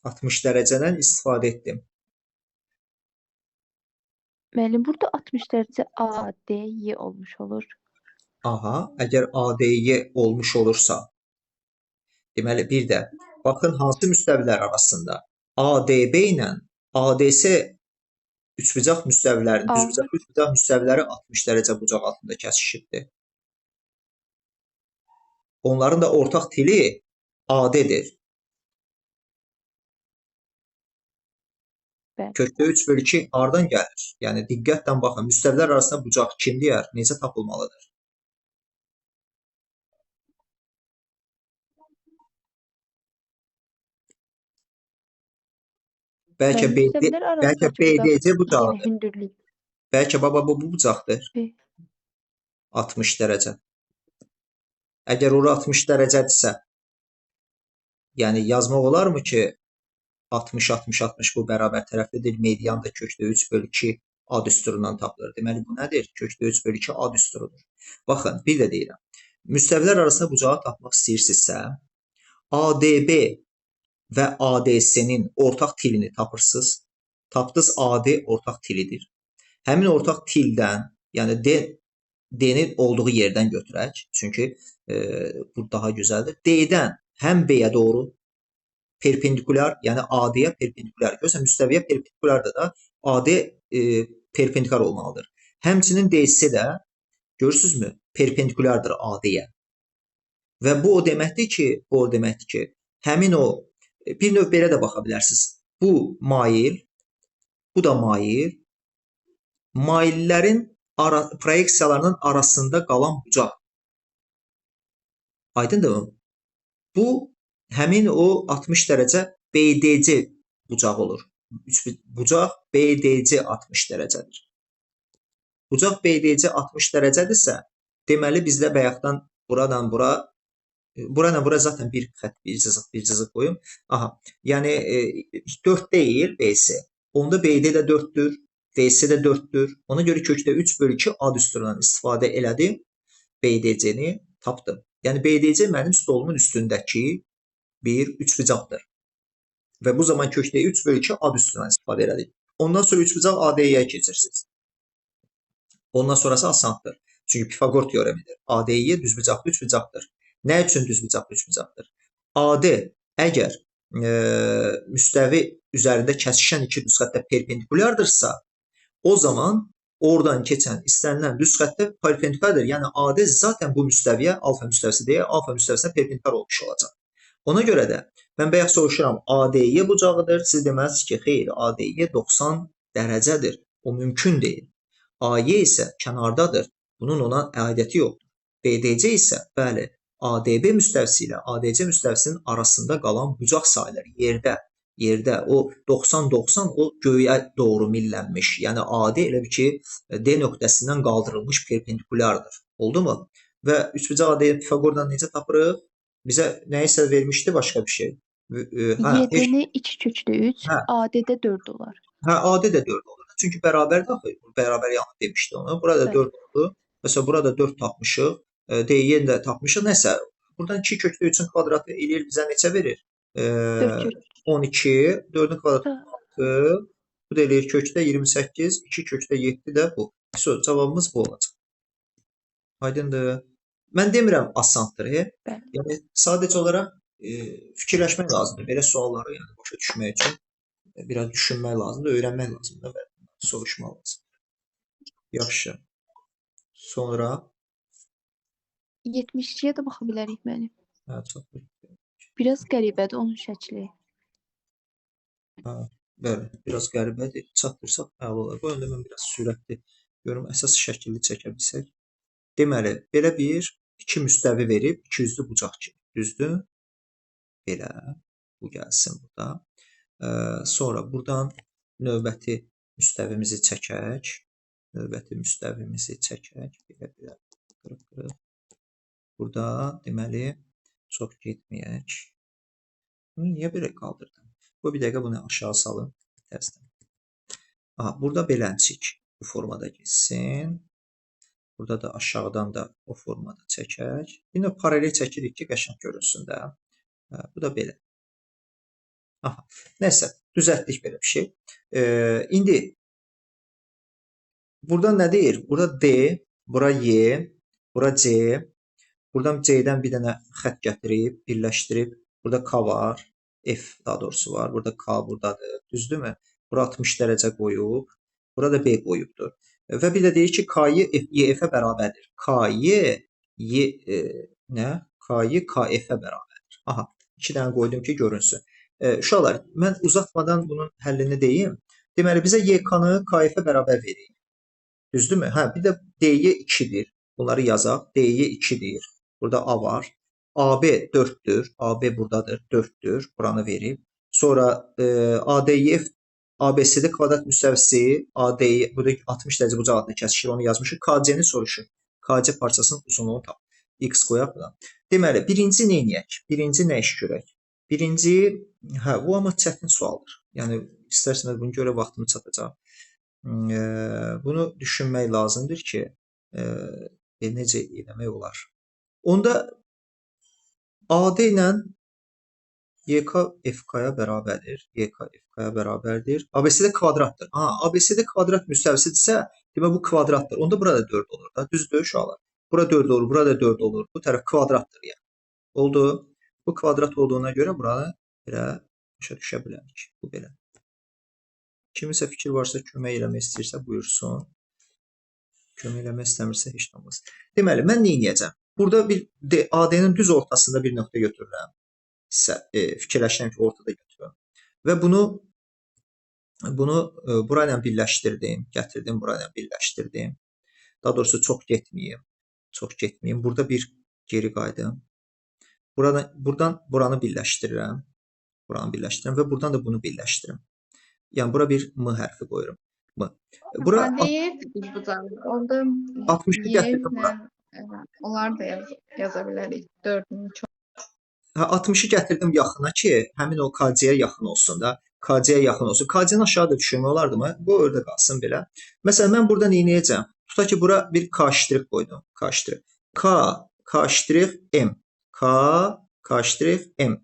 %60 dərəcədən istifadə etdim. Müəllim, burada 60 dərəcə ADY olmuş olur. Aha, əgər ADY olmuş olursa, deməli bir də baxın hansı müstəvilər arasında ADB ilə ADS üçbucaq müstəvilərin, düzbucaq üçbucaq müstəviləri 60 dərəcə bucaq altında kəsişibdir. Onların da ortaq tili AD-dir. Kökdə 3/2 hardan gəlir? Yəni diqqətlə baxın, müstəvilər arasında bucaq kim deyər, necə tapılmalıdır? Bəlkə BDC bucağıdır. Hündürlük. Bəlkə baba bu bucaqdır. 60 dərəcə. Əgər ora 60 dərəcədirsə, yəni yazmaq olarmı ki 60-60-60 bu bərabər tərəflidir. Median da kökdə 3/2 A düsturundan tapılır. Deməli bu nədir? Kökdə 3/2 A düsturudur. Baxın, bir də deyirəm. Müstəvilər arasında bucağı tapmaq istəyirsinizsə, ADB və ADS-nin ortaq tilini tapırsınız. Tapdınız AD ortaq tilidir. Həmin ortaq tildən, yəni D-nin olduğu yerdən götürək. Çünki bu daha gözəldir. D-dən həm B-yə doğru perpendikulyar, yəni AD-yə perpendikulyar. Görürsən, müstəviyə perpendikulyardır da AD perpendikulyar olmalıdır. Həmçinin DC də görürsünüzmü? Perpendikulyardır AD-yə. Və bu o deməkdir ki, həmin o bir növ belə də baxa bilərsiniz. Bu mail, bu da mail. Maillərin proyeksiyalarının arasında qalan bucaq. Aydındır? Bu həmin o 60 dərəcə BDC bucaq olur. Bucaq BDC 60 dərəcədir. Bucaq BDC 60 dərəcədirsə, deməli bizdə bayaqdan buradan bura, burayla bura zaten bir xətt, bir cızıq qoyum. Aha, yəni 4 deyil BC. Onda BD də 4-dür, DC də 4-dür. Ona görə kökdə 3/2 A düsturundan istifadə elədim. BDC-ni tapdım. Yəni BDC mənim stolumun üstündəki bir üçbucaqdır. Və bu zaman kökdə 3/2 A düsturundan istifadə elədik. Ondan sonra üçbucaq AD-yə keçirsiniz. Ondan sonrası asandır. Çünki Pifaqor teoremidir. ADİ düzbucaqlı üçbucaqdır. Nə üçün düzbucaqlı üçbucaqdır? AD əgər müstəvi üzərində kəsişən iki düz xəttə perpendikulyardırsa, o zaman oradan keçən istənilən düz xəttə perpendikulyardır. Yəni AD zaten bu müstəviyə alfa müstəvisi deyə alfa müstəvisinə perpendikulyar olmuş olacaq. Ona görə də mən bayaq soruşuram, ADİ bucağıdır. Siz deməlisiniz ki, xeyr, ADİ 90 dərəcədir. O mümkün deyil. AY isə kənardadır. Bunun ona aidiyyəti yoxdur. BDC isə, bəli, ADB müstəvisi ilə ADC müstəvisinin arasında qalan bucaq sayılır. Yerdə o 90-90 o göyə doğru millənmiş. Yəni AD elə bir ki, D nöqtəsindən qaldırılmış perpendikulyardır. Oldu mu? Və üçbucaq AD'yi Pifaqordan necə tapırıq? Bizə nəyisə vermişdi başqa bir şey. YD-ni 2 kökdə 3, Hə. AD-də 4 olar. AD də 4 olur. Çünki bərabərdir axı. Bərabər yanı demişdi onu. Burada Bəli. 4 oldu. Məsələn, burada 4 tapmışıq. DY-ni də tapmışıq. Nəsə, buradan 2 kökdə 3-ün kvadratı eləyir bizə neçə verir? 4 kök. 12, 4-ün kvadratı 6. Bu da eləyir kökdə 28, 2 kökdə 7 də bu. Cavabımız bu olacaq. Aydındır. Mən demirəm asandır. Bəli. Yəni sadəcə olaraq fikirləşmək lazımdır. Belə sualları yəni başa düşmək üçün biraz düşünmək lazımdır, öyrənmək lazımdır və soruşmaq lazımdır. Yaxşı. Sonra 72-yə də baxa bilərik müəllim. çatır. Biraz qəribədir onun şəkli. Bəli, biraz qəribədir. Çatdırsaq əla olar. Bu yöndə mən biraz sürətli görüm əsas şəkilli çəkə bilsək. Deməli, belə bir iki müstəvi verib, iki üzlü bucaq kimi. Düzdür? Belə. Bu gəlsin burada. Sonra buradan növbəti müstəvimizi çəkək. Belə. Burada deməli çox getməyək. Bunu niyə belə qaldırdım? Bu bir dəqiqə bunu aşağı salın. Təzədən. Burada beləncik bu formada getsin. Burada da aşağıdan da o formada çəkək. Yine paralel çəkirik ki, qəşəng görünsün də. Bu da belə. Nəsə, düzəltdik belə bir şey. İndi burada nə deyir? Burada D, bura Y, bura C. Buradan C-dən bir dənə xətt gətirib, birləşdirib. Burada K var, F daha doğrusu var. Burada K buradadır. Düzdürmü? Bura 60 dərəcə qoyub. Burada B qoyubdur. Və bir də deyir ki, K-yı YF-ə bərabərdir. K-yı KF-ə bərabərdir. İki dənə qoydum ki, görünsün. Uşaqlar, mən uzatmadan bunun həllini deyim. Deməli, bizə YK-nı KF-ə bərabər verir. Düzdürmü? Bir də D-yə 2-dir. Bunları yazaq. D-yə 2-dir. Burada A var. AB 4-dür. AB buradadır. 4-dür. Buranı verib. Sonra ADF ABCD kvadrat müstəvisi AD'yi burada 60 dərəcə bucaq adını kəsişir. Onu yazmışıq. KC-ni soruşur. KC parçasının uzunluğunu tap. X qoyaq buna. Deməli, birinci nə edək? Birinci nə iş görək? Birinci, bu amma çətin sualdır. Yəni, istərseniz bunu görə vaxtımı çatacaq. Bunu düşünmək lazımdır ki, necə eləmək olar. Onda AD ilə YK FK-ya bərabərdir. YK FK-ya bərabərdir. ABCD kvadratdır. ABCD kvadrat müstəvisidirsə, demək bu kvadratdır. Onda burada 4 olur da. Düzdür uşaqlar. Bura 4 olur, burada 4 olur. Bu tərəf kvadratdır yəni. Oldu. Bu kvadrat olduğuna görə buranı belə başa düşə bilərik. Bu belə. Kiminsə fikir varsa, kömək eləmək istəyirsə buyursun. Kömək eləmək istəmirsə heç nə olmaz. Deməli, mən nə edəcəm? Burada bir AD-nin düz ortasında bir nöqtə götürürəm. Fikirləşirəm ki, ortada götürürəm. Və bunu burayla birləşdirdim. Gətirdim, burayla birləşdirdim. Daha doğrusu çox getməyim. Burada bir geri qayıdım. Buradan buranı birləşdirirəm. Və buradan da bunu birləşdirirəm. Yəni, bura bir M hərfi qoyuram. Bura Onda 60-ı gətirdim bura. onlar da yaza bilərik. 4-ün çox. 60-ı gətirdim yaxına ki, həmin o KC-yə yaxın olsun da. KC-yə yaxın olsun. KC-ni aşağıda düşürmək olardı mı? Bu orada qalsın belə. Məsələn, mən burada nə edəcəm? Tutaq ki, bura bir K' qoydum. K', M.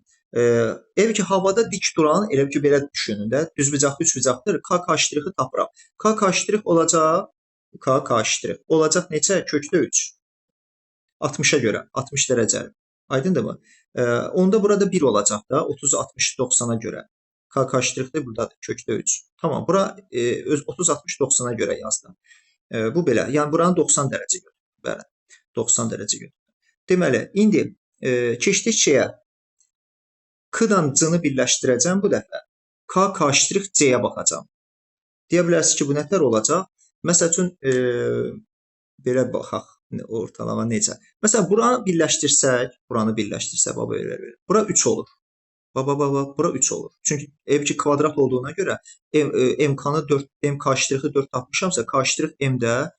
Elə ki, havada dik duran, elə ki, belə düşünün də, düzbucaqlı, üçbucaqdır. K' tapıram. K' olacaq K karşıdırıq. Olacaq neçə? Kökdə 3. 60-a görə, 60 dərəcəli. Aydındırmı? Onda burada 1 olacaq da 30, 60, 90-a görə. K karşıdırıqda buradadır, kökdə 3. Tamam, bura öz 30, 60, 90-a görə yazdım. Bu belə. Yəni buranı 90 dərəcə götür. Bəli. 90 dərəcə götür. Deməli, indi keçdik şeyə. K-dan C-ni birləşdirəcəm bu dəfə. K karşıdırıq C-yə baxacam. Deyə bilərsiniz ki, bu nətər olacaq? Məsəl üçün belə baxaq. Ortalama necə? Məsələn, buranı birləşdirsək, baba belə. Bura 3 olur. Bura 3 olur. Çünki ki kvadrat olduğuna görə MK-nı 4, M karşıdırığı 4 tapmışamsa, karşıdırıq M-də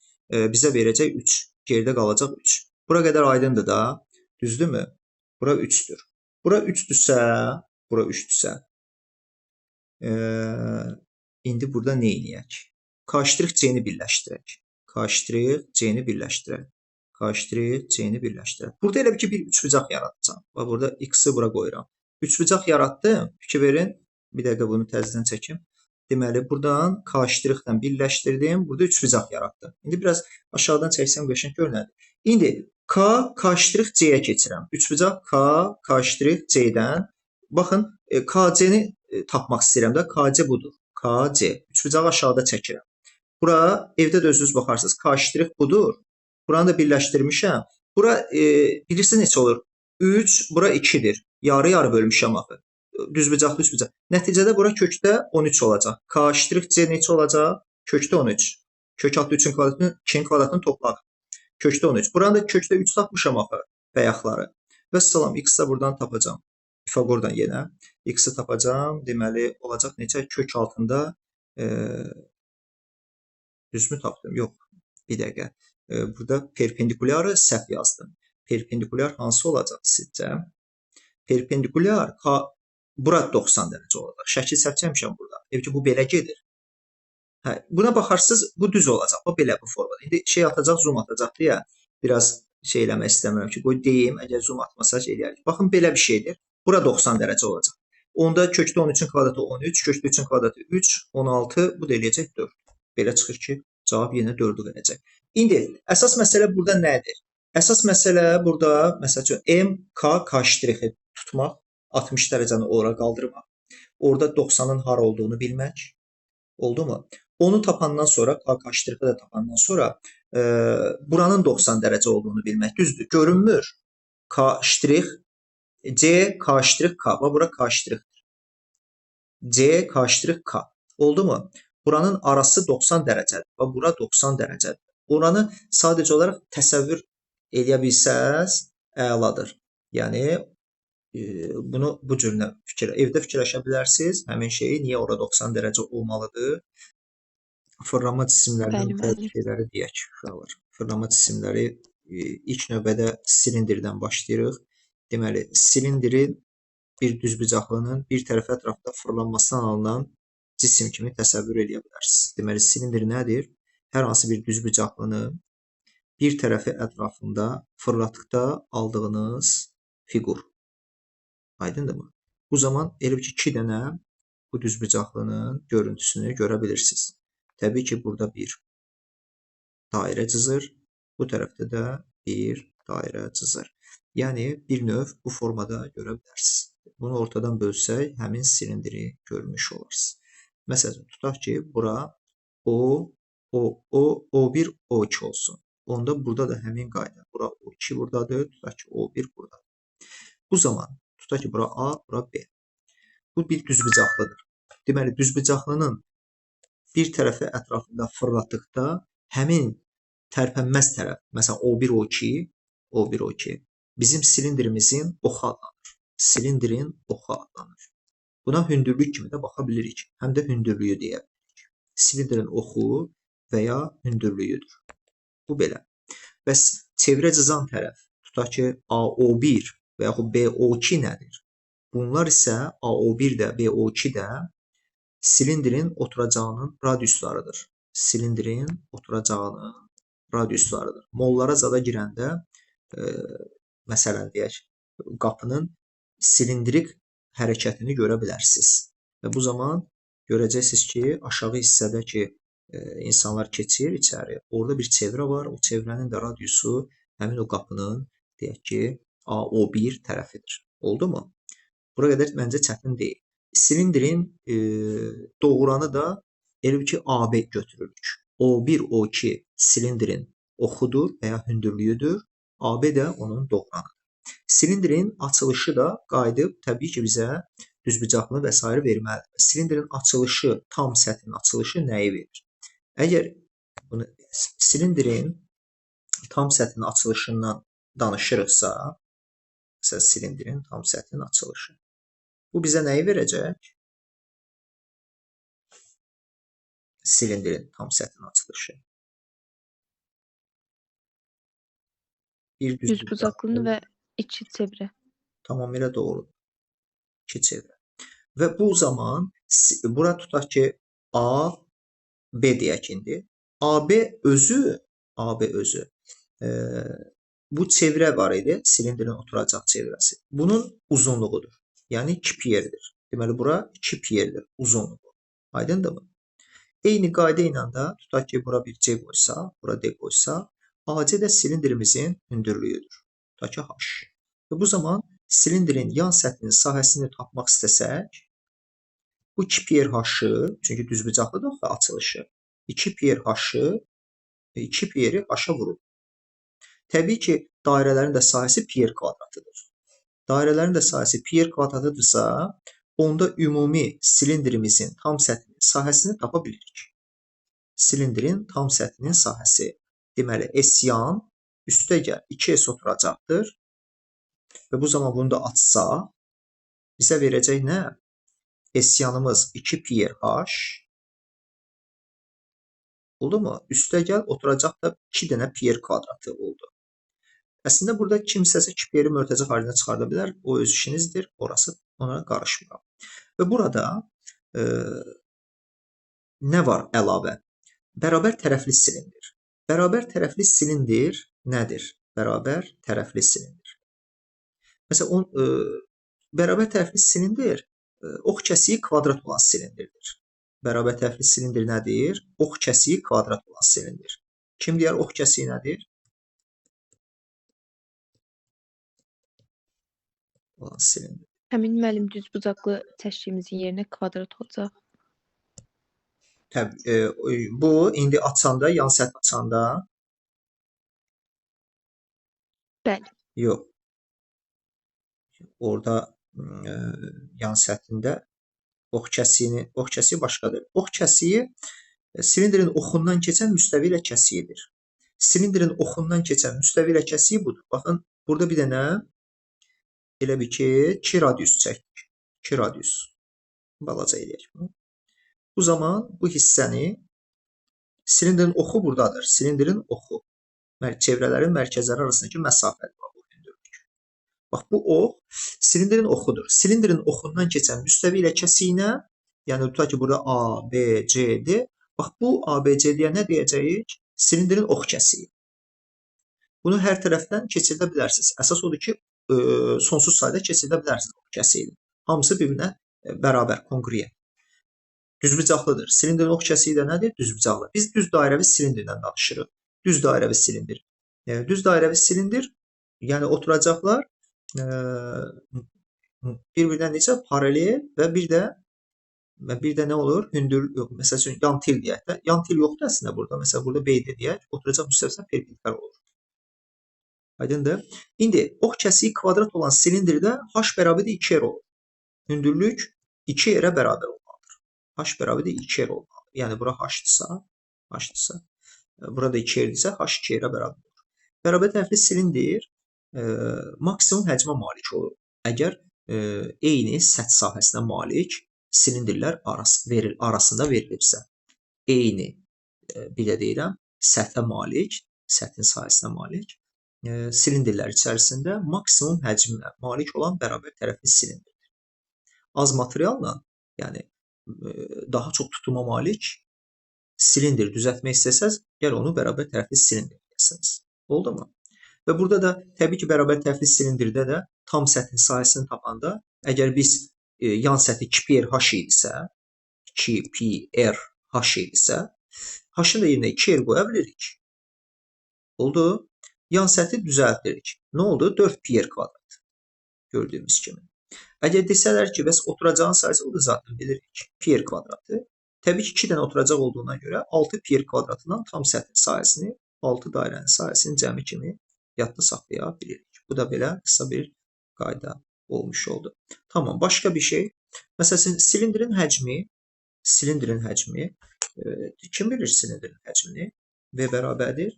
bizə verəcək 3. Geridə qalacaq 3. Bura qədər aydındır da. Düzdürmü? Bura 3-dür. Bura 3-dürsə, indi burada nə edək? Karşıdırıq C-ni birləşdirək. Burada elə bir ki, bir üçbucaq yaradacağam. Bax, burada X-i bura qoyuram. Üçbucaq yaratdım. Fikir verin. Bir dəqiqə bunu təzədən çəkim. Deməli, buradan karşıdırıqla birləşdirdim. Burada üçbucaq yaratdım. İndi biraz aşağıdan çəksəm qəşəng görünədir. İndi K karşıdırıq C-yə keçirəm. Üçbucaq K karşıdırıq C-dən. Baxın, KC-ni tapmaq istəyirəm də. KC budur. KC. Üçbucağı aşağıda çəkirəm. Bura evdə də özünüz baxarsınız. Karşıdırıq budur. Buranı da birləşdirmişəm. Bura bilirsiniz neçə olur? 3, bura 2-dir. Yarı-yarı bölmüşəm axı. Düzbucaqlı üçbucaq. Nəticədə bura kökdə 13 olacaq. Karşıdırıq C neçə olacaq? Kökdə 13. Kök altı 3-ün kvadratını, 2-nin kvadratını topladıq. Kökdə 13. Buranı da kökdə 3 tapmışam axı bayaqları. Və salam, X-i buradan tapacam. Pifaqordan yenə. X-i tapacam. Deməli, olacaq neçə? Kök altında düzmü tapdım? Yox. Bir dəqiqə. Burada perpendikulyarı səhv yazdım. Perpendikulyar hansı olacaq sizcə? Perpendikulyar bura 90 dərəcə olacaq. Şəkil səhv çəkmişəm burada. Ki, bu belə gedir. Buna baxarsınız, bu düz olacaq. Bu belə bu formada. İndi şey atacaq, zoom atacaq deyə biraz şey eləmək istəmirəm ki, qoy deyim, əgər zoom atmasaq eləyərik. Baxın, belə bir şeydir. Bura 90 dərəcə olacaq. Onda kökdə 13-ün kvadratı 13, kökdə 3-ün kvadratı 3, 16, bu da eləyəcək 4. Belə çıxır ki, cavab yenə 4-ü verəcək. İndi əsas məsələ burada nədir? Əsas məsələ burada, məsəl üçün, MK karşıdırığı tutmaq, 60 dərəcəni ora qaldırmaq, orada 90-ın hara olduğunu bilmək, oldu mu? Onu tapandan sonra, K karşıdırığı da tapandan sonra buranın 90 dərəcə olduğunu bilmək, düzdür, görünmür. Karşıdırıq, C karşıdırıq K, bura karşıdırıqdır. C karşıdırıq K, oldu mu? Buranın arası 90 dərəcədir, bura 90 dərəcədir. Oranı sadəcə olaraq təsəvvür eləyə bilsəz, əladır. Yəni, bunu bu cürlə evdə fikirləşə bilərsiniz. Həmin şeyi, niyə ora 90 dərəcə olmalıdır? Fırlanma cisimlərinin şeyləri deyək. Fırlanma cisimləri ilk növbədə silindirdən başlayırıq. Deməli, silindirin bir düzbucaqlının bir tərəfi ətrafında fırlanmasından alınan cisim kimi təsəvvür eləyə bilərsiniz. Deməli, silindir nədir? Hər hansı bir düzbucaqlını bir tərəfi ətrafında fırlatdıqda aldığınız fiqur. Aydındırmı? Bu zaman elə ki, 2 dənə bu düzbucaqlının görüntüsünü görə bilirsiniz. Təbii ki, burada bir dairə cızır. Bu tərəfdə də bir dairə cızır. Yəni, bir növ bu formada görə bilərsiniz. Bunu ortadan bölsək, həmin silindiri görmüş olarsınız. Məsələn, tutaq ki, bura O1, O2 olsun. Onda burada da həmin qayda. Bura O2 buradadır, tutaq ki, O1 buradadır. Bu zaman, tutaq ki, bura A, bura B. Bu bir düzbucaqlıdır. Deməli, düzbucaqlının bir tərəfi ətrafında fırlatdıqda həmin tərpənməz tərəf, məsələn, O1, O2, bizim silindirimizin oxu adlanır. Silindirin oxu adlanır. Buna hündürlük kimi də baxa bilirik. Həm də hündürlüyü deyə bilirik. Silindirin oxu və ya hündürlüyüdür. Bu belə. Bəs çevrə cızan tərəf, tutaq ki, AO1 və yaxud BO2 nədir? Bunlar isə AO1 də, BO2 də silindirin oturacağının radiuslarıdır. Silindirin oturacağının radiuslarıdır. Mollara zada girəndə, məsələn, deyək, qapının silindrik hərəkətini görə bilərsiniz. Və bu zaman görəcəksiniz ki, aşağı hissədəki insanlar keçir içəri. Orada bir çevrə var. O çevrənin də radiusu həmin o qapının deyək ki, AO1 tərəfidir. Oldu mu? Bura qədər məncə çətin deyil. Silindrin doğuranı da elə bil ki AB götürürük. O1, O2 silindrin oxudur və ya hündürlüyüdür. AB də onun doğuranıdır. Silindrin açılışı da qayıdıb təbii ki bizə düzbucaqlını və s. verməlidir. Silindrin açılışı, tam səthin açılışı nəyi verir? Əgər bunu silindrin tam səthin açılışından danışırıqsa, məsələn silindrin tam səthin açılışı. Bu bizə nəyi verəcək? Silindrin tam səthin açılışı. Bir Düzbucaqlını və iki çevrə. Tamamilə doğru. İki çevrə. Və bu zaman bura tutaq ki A, B deyək indi. AB özü bu çevrə var idi, silindrin oturacaq çevrəsi. Bunun uzunluğudur. Yəni 2 piyerdir. Deməli bura 2 piyerdir uzunluğu. Aydındırmı? Eyni qayda ilə də tutaq ki bura bir C qoysa, bura D qoysa, AC də silindrimizin hündürlüyüdür. Tutaq ki H. Və bu zaman silindrin yan səthinin sahəsini tapmaq istəsək, bu 2 piyer H-ı, çünki düzbucaqlıdır və açılışı, 2 piyer H-ı 2 piyeri H-a vurur. Təbii ki, dairələrin də sahəsi piyer kvadratıdır. Dairələrin də sahəsi piyer kvadratıdırsa, onda ümumi silindrimizin tam səthinin sahəsini tapa bilirik. Silindrin tam səthinin sahəsi. Deməli, S yan üstə gəl 2S oturacaqdır. Və bu zaman bunu da açsa, bizə verəcək nə? S yanımız 2 piyer H. Oldu mu? Üstə gəl oturacaq da 2 dənə piyer kvadratı oldu. Əslində burada kimsəsə 2 piyeri mörtəzə xaricinə çıxarda bilər. O öz işinizdir. Orası ona qarışmır. Və burada nə var əlavə? Bərabər tərəfli silindir. Bərabər tərəfli silindir nədir? Bərabər tərəfli silindir. Məsələn, bərabər tərəfli silindir ox kəsiyi kvadrat olan silindirdir. Bərabər tərəfli silindir nədir? Ox kəsiyi kvadrat olan silindir. Kim deyər ox kəsiyi nədir? Olan silindir. Həmin müəllim düzbucaqlı çəkdiyimizin yerinə kvadrat olacaq. Təbii, bu indi açanda, yan səth açanda Bəli. yox. Orada yan səthində ox kəsiyi başqadır. Ox kəsiyi silindrin oxundan keçən müstəvi ilə kəsiyidir. Silindrin oxundan keçən müstəvi ilə kəsiyi budur. Baxın, burada bir dənə elə bir ki 2 radius çəkdik. 2 radius. Balaca eləyək bunu. Bu zaman bu hissəni silindrin oxu buradadır. Silindrin oxu. Çevrələrin mərkəzləri arasındakı məsafədir. Bax, bu ox silindrin oxudur. Silindrin oxundan keçən müstəvi ilə kəsiyinə, yəni tutaq ki, burada A, B, C, D. Bax, bu A, B, C, D-yə nə deyəcəyik? Silindrin ox kəsiyi. Bunu hər tərəfdən keçirdə bilərsiniz. Əsas odur ki, sonsuz sayda keçirdə bilərsiniz ox kəsiyini. Hamısı bir-birinə bərabər, konqruent. Düzbucaqlıdır. Silindrin ox kəsiyi də nədir? Düzbucaqlı. Biz düz dairəvi silindirdən danışırıq. Düz dairəvi silindir. Düz dairəvi silindir, yəni oturacaqlar bir-birinə necə paralel və bir də nə olur? Hündür, məsəl üçün yan til deyək də. Yan til yoxdur əslində burada. Məsələn, burada BD deyək, oturacaq müstəvisinə perpendikülər olur. Aydındır? İndi ox kəsiyi kvadrat olan silindirdə H bərabərdir 2R olur. Hündürlük 2R-ə bərabər olmalıdır. H bərabərdir 2R olmalıdır. Yəni bura H-dırsa, burada 2R-dirsə H 2R-ə bərabər olur. Bərabər tərəfli silindir maksimum həcmə malik olur. Əgər eyni səth sahəsinə malik silindirlər arasında verilibsə. Eyni, bir də deyirəm, səthə malik, səthin sahəsinə malik silindirlər içərisində maksimum həcmə malik olan bərabər tərəfli silindirdir. Az materialla, yəni daha çox tutuma malik silindir düzəltmək istəsəz, gəl onu bərabər tərəfli silindir edəsiniz. Oldu mu? Və burada da təbii ki, bərabər tərəfli silindirdə də tam səthin sahəsini tapanda, əgər biz yan səthi 2πr h idisə, 2πr h idisə, H-ın da yerinə 2 yer qoya bilirik. Oldu. Yan səthi düzəltdirik. Nə oldu? 4 pi r kvadrat. Gördüyümüz kimi. Əgər desələr ki, bəs oturacağın sayısı, o da zaten bilirik. Pi r kvadratı. Təbii ki, 2 dənə oturacaq olduğuna görə 6 pi r kvadratından tam səthin sayəsini, 6 dairənin sayəsini cəmi kimi yadda saxlaya bilirik. Bu da belə qısa bir qayda olmuş oldu. Tamam, başqa bir şey. Məsələn, silindrin həcmi, kim bilir silindrin həcmini? V bərabərdir.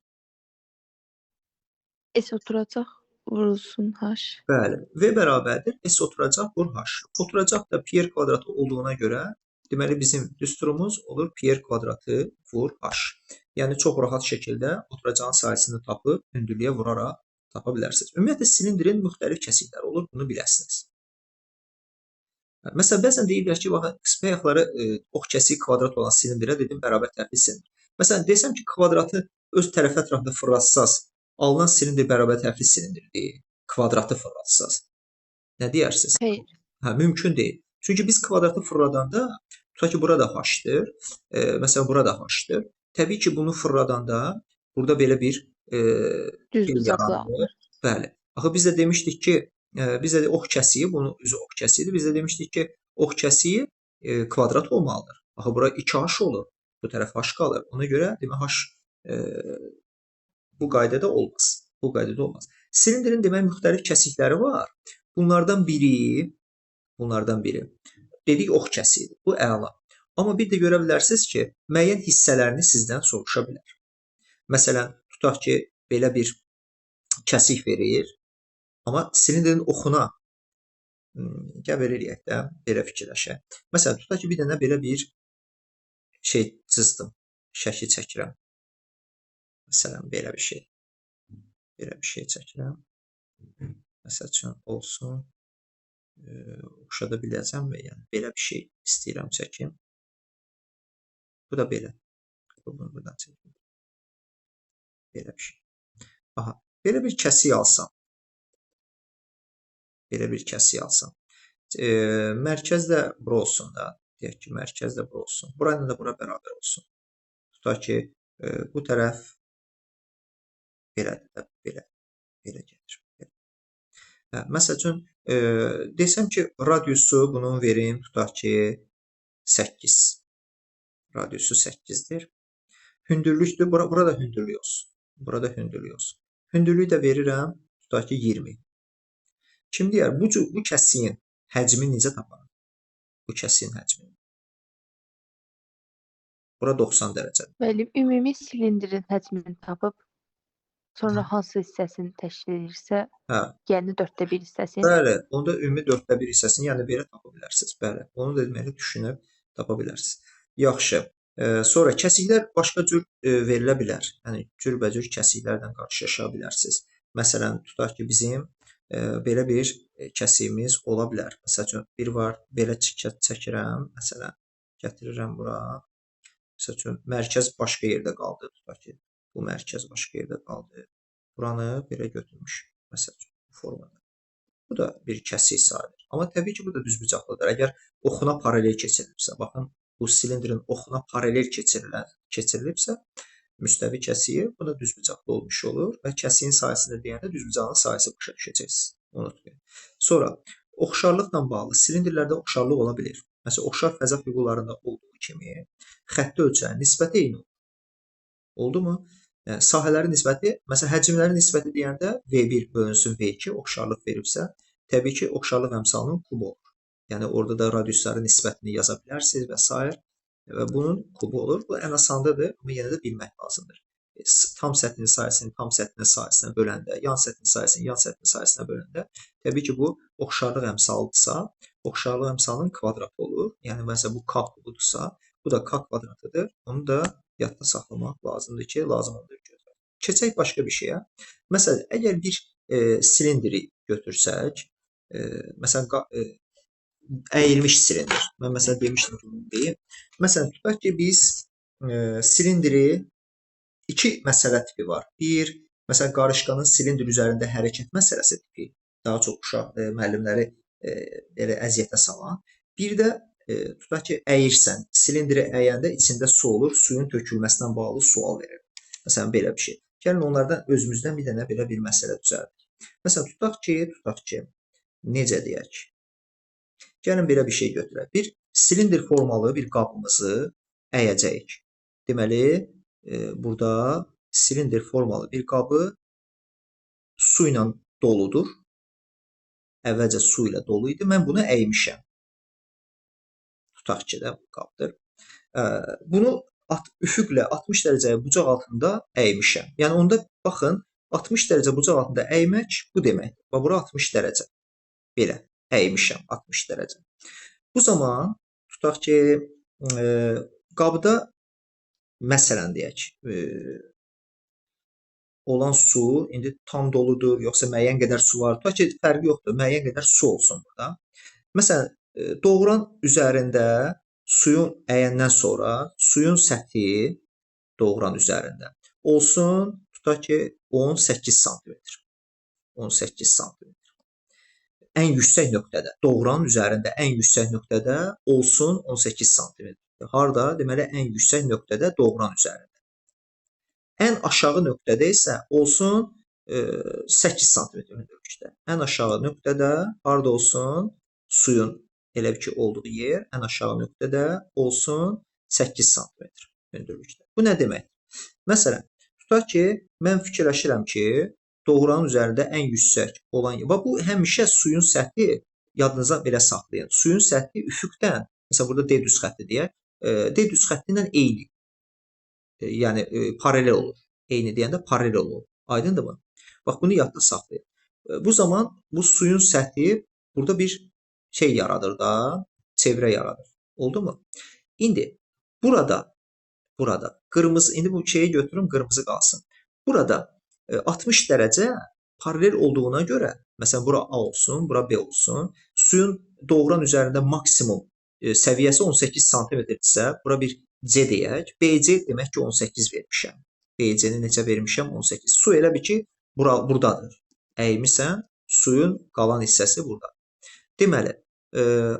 S oturacaq vurulsun H. Bəli, V bərabərdir. S oturacaq vur H. Oturacaq da pi r kvadratı olduğuna görə, deməli bizim düsturumuz olur pi r kvadratı vur H. Yəni çox rahat şəkildə oturacağın sayısını tapıb hündürlüyə vuraraq tapa bilərsiniz. Ümumiyyətlə silindrin müxtəlif kəsikləri olur, bunu biləsiniz. Məsələn, bəzən deyirlər ki, baxın, qismə ayaqları ox kəsiyi kvadrat olan silindrə dedim bərabər tərəfli silindr. Məsələn, desəm ki, kvadratı öz tərəfi ətrafında fırlatsaz, alınan silindr bərabər tərəfli silindrdir. Kvadratı fırlatsaz. Nə deyərsiniz? Xeyr. Mümkün deyil. Çünki biz kvadratı fırladanda, tutaq ki, burada H-dır, məsələn, burada H-dır. Təbii ki, bunu fırladanda burada belə bir Düz bucaqlı. Bəli. Axı biz də demişdik ki, bizdə də ox kəsiyi, bunun üzü ox kəsiyidir. Biz də demişdik ki, ox kəsiyi kvadrat olmalıdır. Axı bura 2H olur. Bu tərəf H qalır. Ona görə demək H bu qaydada olmaz. Bu qaydada olmaz. Silindrin demək müxtəlif kəsikləri var. Bunlardan biri dedik ox kəsiyidir. Bu əla. Amma bir də görə bilərsiniz ki, müəyyən hissələrini sizdən soruşa bilər. Məsələn, tutaq ki, belə bir kəsik verir. Amma silindrin oxuna gəl eləyək də, belə fikirləşək. Məsələn, tutaq ki, bir dənə belə bir şey cızdım, şəkil çəkirəm. Məsələn, belə bir şey. Belə bir şey çəkirəm. Məsəl üçün olsun. Oxşada biləcəm və yəni belə bir şey istəyirəm çəkim. Bu da belə. Bunu buradan çəkim. Belə bir şey. Aha, belə bir kəsik alsam. Belə bir kəsik alsam. Mərkəzdə bura olsun da. Deyək ki, mərkəzdə bura olsun. Burayla da bura bərabər olsun. Tutaq ki, bu tərəf belədir də, belə gəlir. Məsəl üçün, desəm ki, radiusu bunun verim, tutaq ki, 8. Radiusu 8-dir. Hündürlükdür, burada hündürlük olsun. Burada hündürlük olsun. Hündürlüyü də verirəm, tutaq ki, 20. Kim deyər, bu kəsiyin həcmini necə taparım? Bu kəsiyin həcmini. Bura 90 dərəcədir. Bəli, ümumi silindrin həcmini tapıb, sonra hansı hissəsini təşkil edirsə, yəni 1/4 hissəsini. Bəli, onda ümumi 1/4 hissəsini, yəni belə tapa bilərsiniz. Bəli, onu da deməli düşünüb tapa bilərsiniz. Yaxşı. Sonra kəsiklər başqa cür verilə bilər. Yəni cürbəcür kəsiklərlə qarşılaşa bilərsiniz. Məsələn, tutaq ki, bizim belə bir kəsiyimiz ola bilər. Məsəl üçün, bir var, belə çəkirəm, məsələn, gətirirəm bura. Məsəl üçün, mərkəz başqa yerdə qaldı. Tutaq ki, bu mərkəz başqa yerdə qaldı. Buranı belə götürmüşük. Məsəl üçün, bu formada. Bu da bir kəsik sayılır. Amma təbii ki, bu da düzbucaqlıdır. Əgər oxuna paralel keçirilibsə, baxın, bu silindrin oxuna paralel keçirilibsə, müstəvi kəsiyi, bu da düzbucaqlı olmuş olur və kəsiyin sayəsində deyəndə düzbucağın sayısı başa düşəcəksiniz. Unutmayın. Sonra, oxşarlıqla bağlı silindrlərdə oxşarlıq ola bilir. Məsələn, oxşar fəza fiqurlarında olduğu kimi xətti ölçənin nisbəti eyni olur. Oldu mu? Yəni, sahələrin nisbəti, məsələn, həcmlərin nisbəti deyəndə V1 bölünsün V2 oxşarlıq veribsə, təbii ki, oxşarlıq əmsalının kubu olur. Yəni, orada da radiusların nisbətini yaza bilərsiniz və s. Və bunun kubu olur. Bu ən asandadır, amma yenə də bilmək lazımdır. Tam səthin sayəsini tam səthin sayəsinə böləndə, yan səthin sayəsini yan səthin sayəsinə böləndə, təbii ki, bu oxşarlıq əmsalıdırsa, oxşarlıq əmsalının kvadratı olur. Yəni, məsələn, bu K kubudursa, bu da K kvadratıdır. Onu da yadda saxlamaq lazımdır ki, lazım olduğu gözlər. Keçək başqa bir şeyə. Məsələn, əgər bir silindri götürsək, məsələn, əyilmiş silindr. Mən məsələn demişdim ki, bunu deyim. Məsələn, tutaq ki, biz silindri iki məsələ tipi var. Bir, məsələn, qarışqanın silindr üzərində hərəkət məsələsi tipi. Daha çox uşaq müəllimləri belə əziyyətə salan. Bir də tutaq ki, əyirsən, silindri əyəndə içində su olur, suyun tökülməsindən bağlı sual verir. Məsələn, belə bir şey. Gəlin onlardan özümüzdən bir dənə belə bir məsələ düzəldik. Məsələn, tutaq ki, necə deyək? Gəlin belə bir şey götürək. Bir silindr formalı bir qabımızı əyəcəyik. Deməli, burada silindr formalı bir qabı su ilə doludur. Əvvəlcə su ilə dolu idi. Mən bunu əymişəm. Tutaq ki, də bu qabdır. Bunu üfüqlə 60 dərəcəyə bucaq altında əymişəm. Yəni onda baxın, 60 dərəcə bucaq altında əymək bu deməkdir. Bax, bura 60 dərəcə. Belə əymişəm 60 dərəcə. Bu zaman tutaq ki, qabda məsələn deyək, olan su indi tam doludur, yoxsa müəyyən qədər su var. Tutaq ki, fərqi yoxdur, müəyyən qədər su olsun burada. Məsələn, doğuran üzərində suyun əyəndən sonra suyun səthi doğuran üzərində olsun, tutaq ki, 18 sm. 18 sm. Ən yüksək nöqtədə, doğuranın üzərində ən yüksək nöqtədə olsun 18 sm. Harda? Deməli, ən yüksək nöqtədə doğuran üzərində. Ən aşağı nöqtədə isə olsun 8 sm hündürlükdə. Ən aşağı nöqtədə harda olsun? Suyun elə ki olduğu yer ən aşağı nöqtədə olsun 8 sm hündürlükdə. Bu nə deməkdir? Məsələn, tutaq ki, mən fikirləşirəm ki, doğuranın üzərində ən yüksək olan yer. Bu həmişə suyun səthi, yadınıza belə saxlayın. Suyun səthi üfüqdən, məsələn burada D düz xətti deyək, D düz xətti ilə eyni. Yəni paralel olur. Eyni deyəndə paralel olur. Aydındırmı? Bax, bunu yadda saxlayın. Bu zaman bu suyun səthi burada bir şey yaradır da, çevrə yaradır. Oldu mu? İndi burada qırmızı, indi bu şeyi götürün, qırmızı qalsın. Burada 60 dərəcə paralel olduğuna görə, məsələn bura A olsun, bura B olsun. Suyun doğuran üzərində maksimum səviyyəsi 18 sm-dirsə, bura bir C deyək. BC demək ki 18 vermişəm. BC-ni necə vermişəm? 18. Su elə bir ki buradadır. Əymisən, suyun qalan hissəsi burada. Deməli,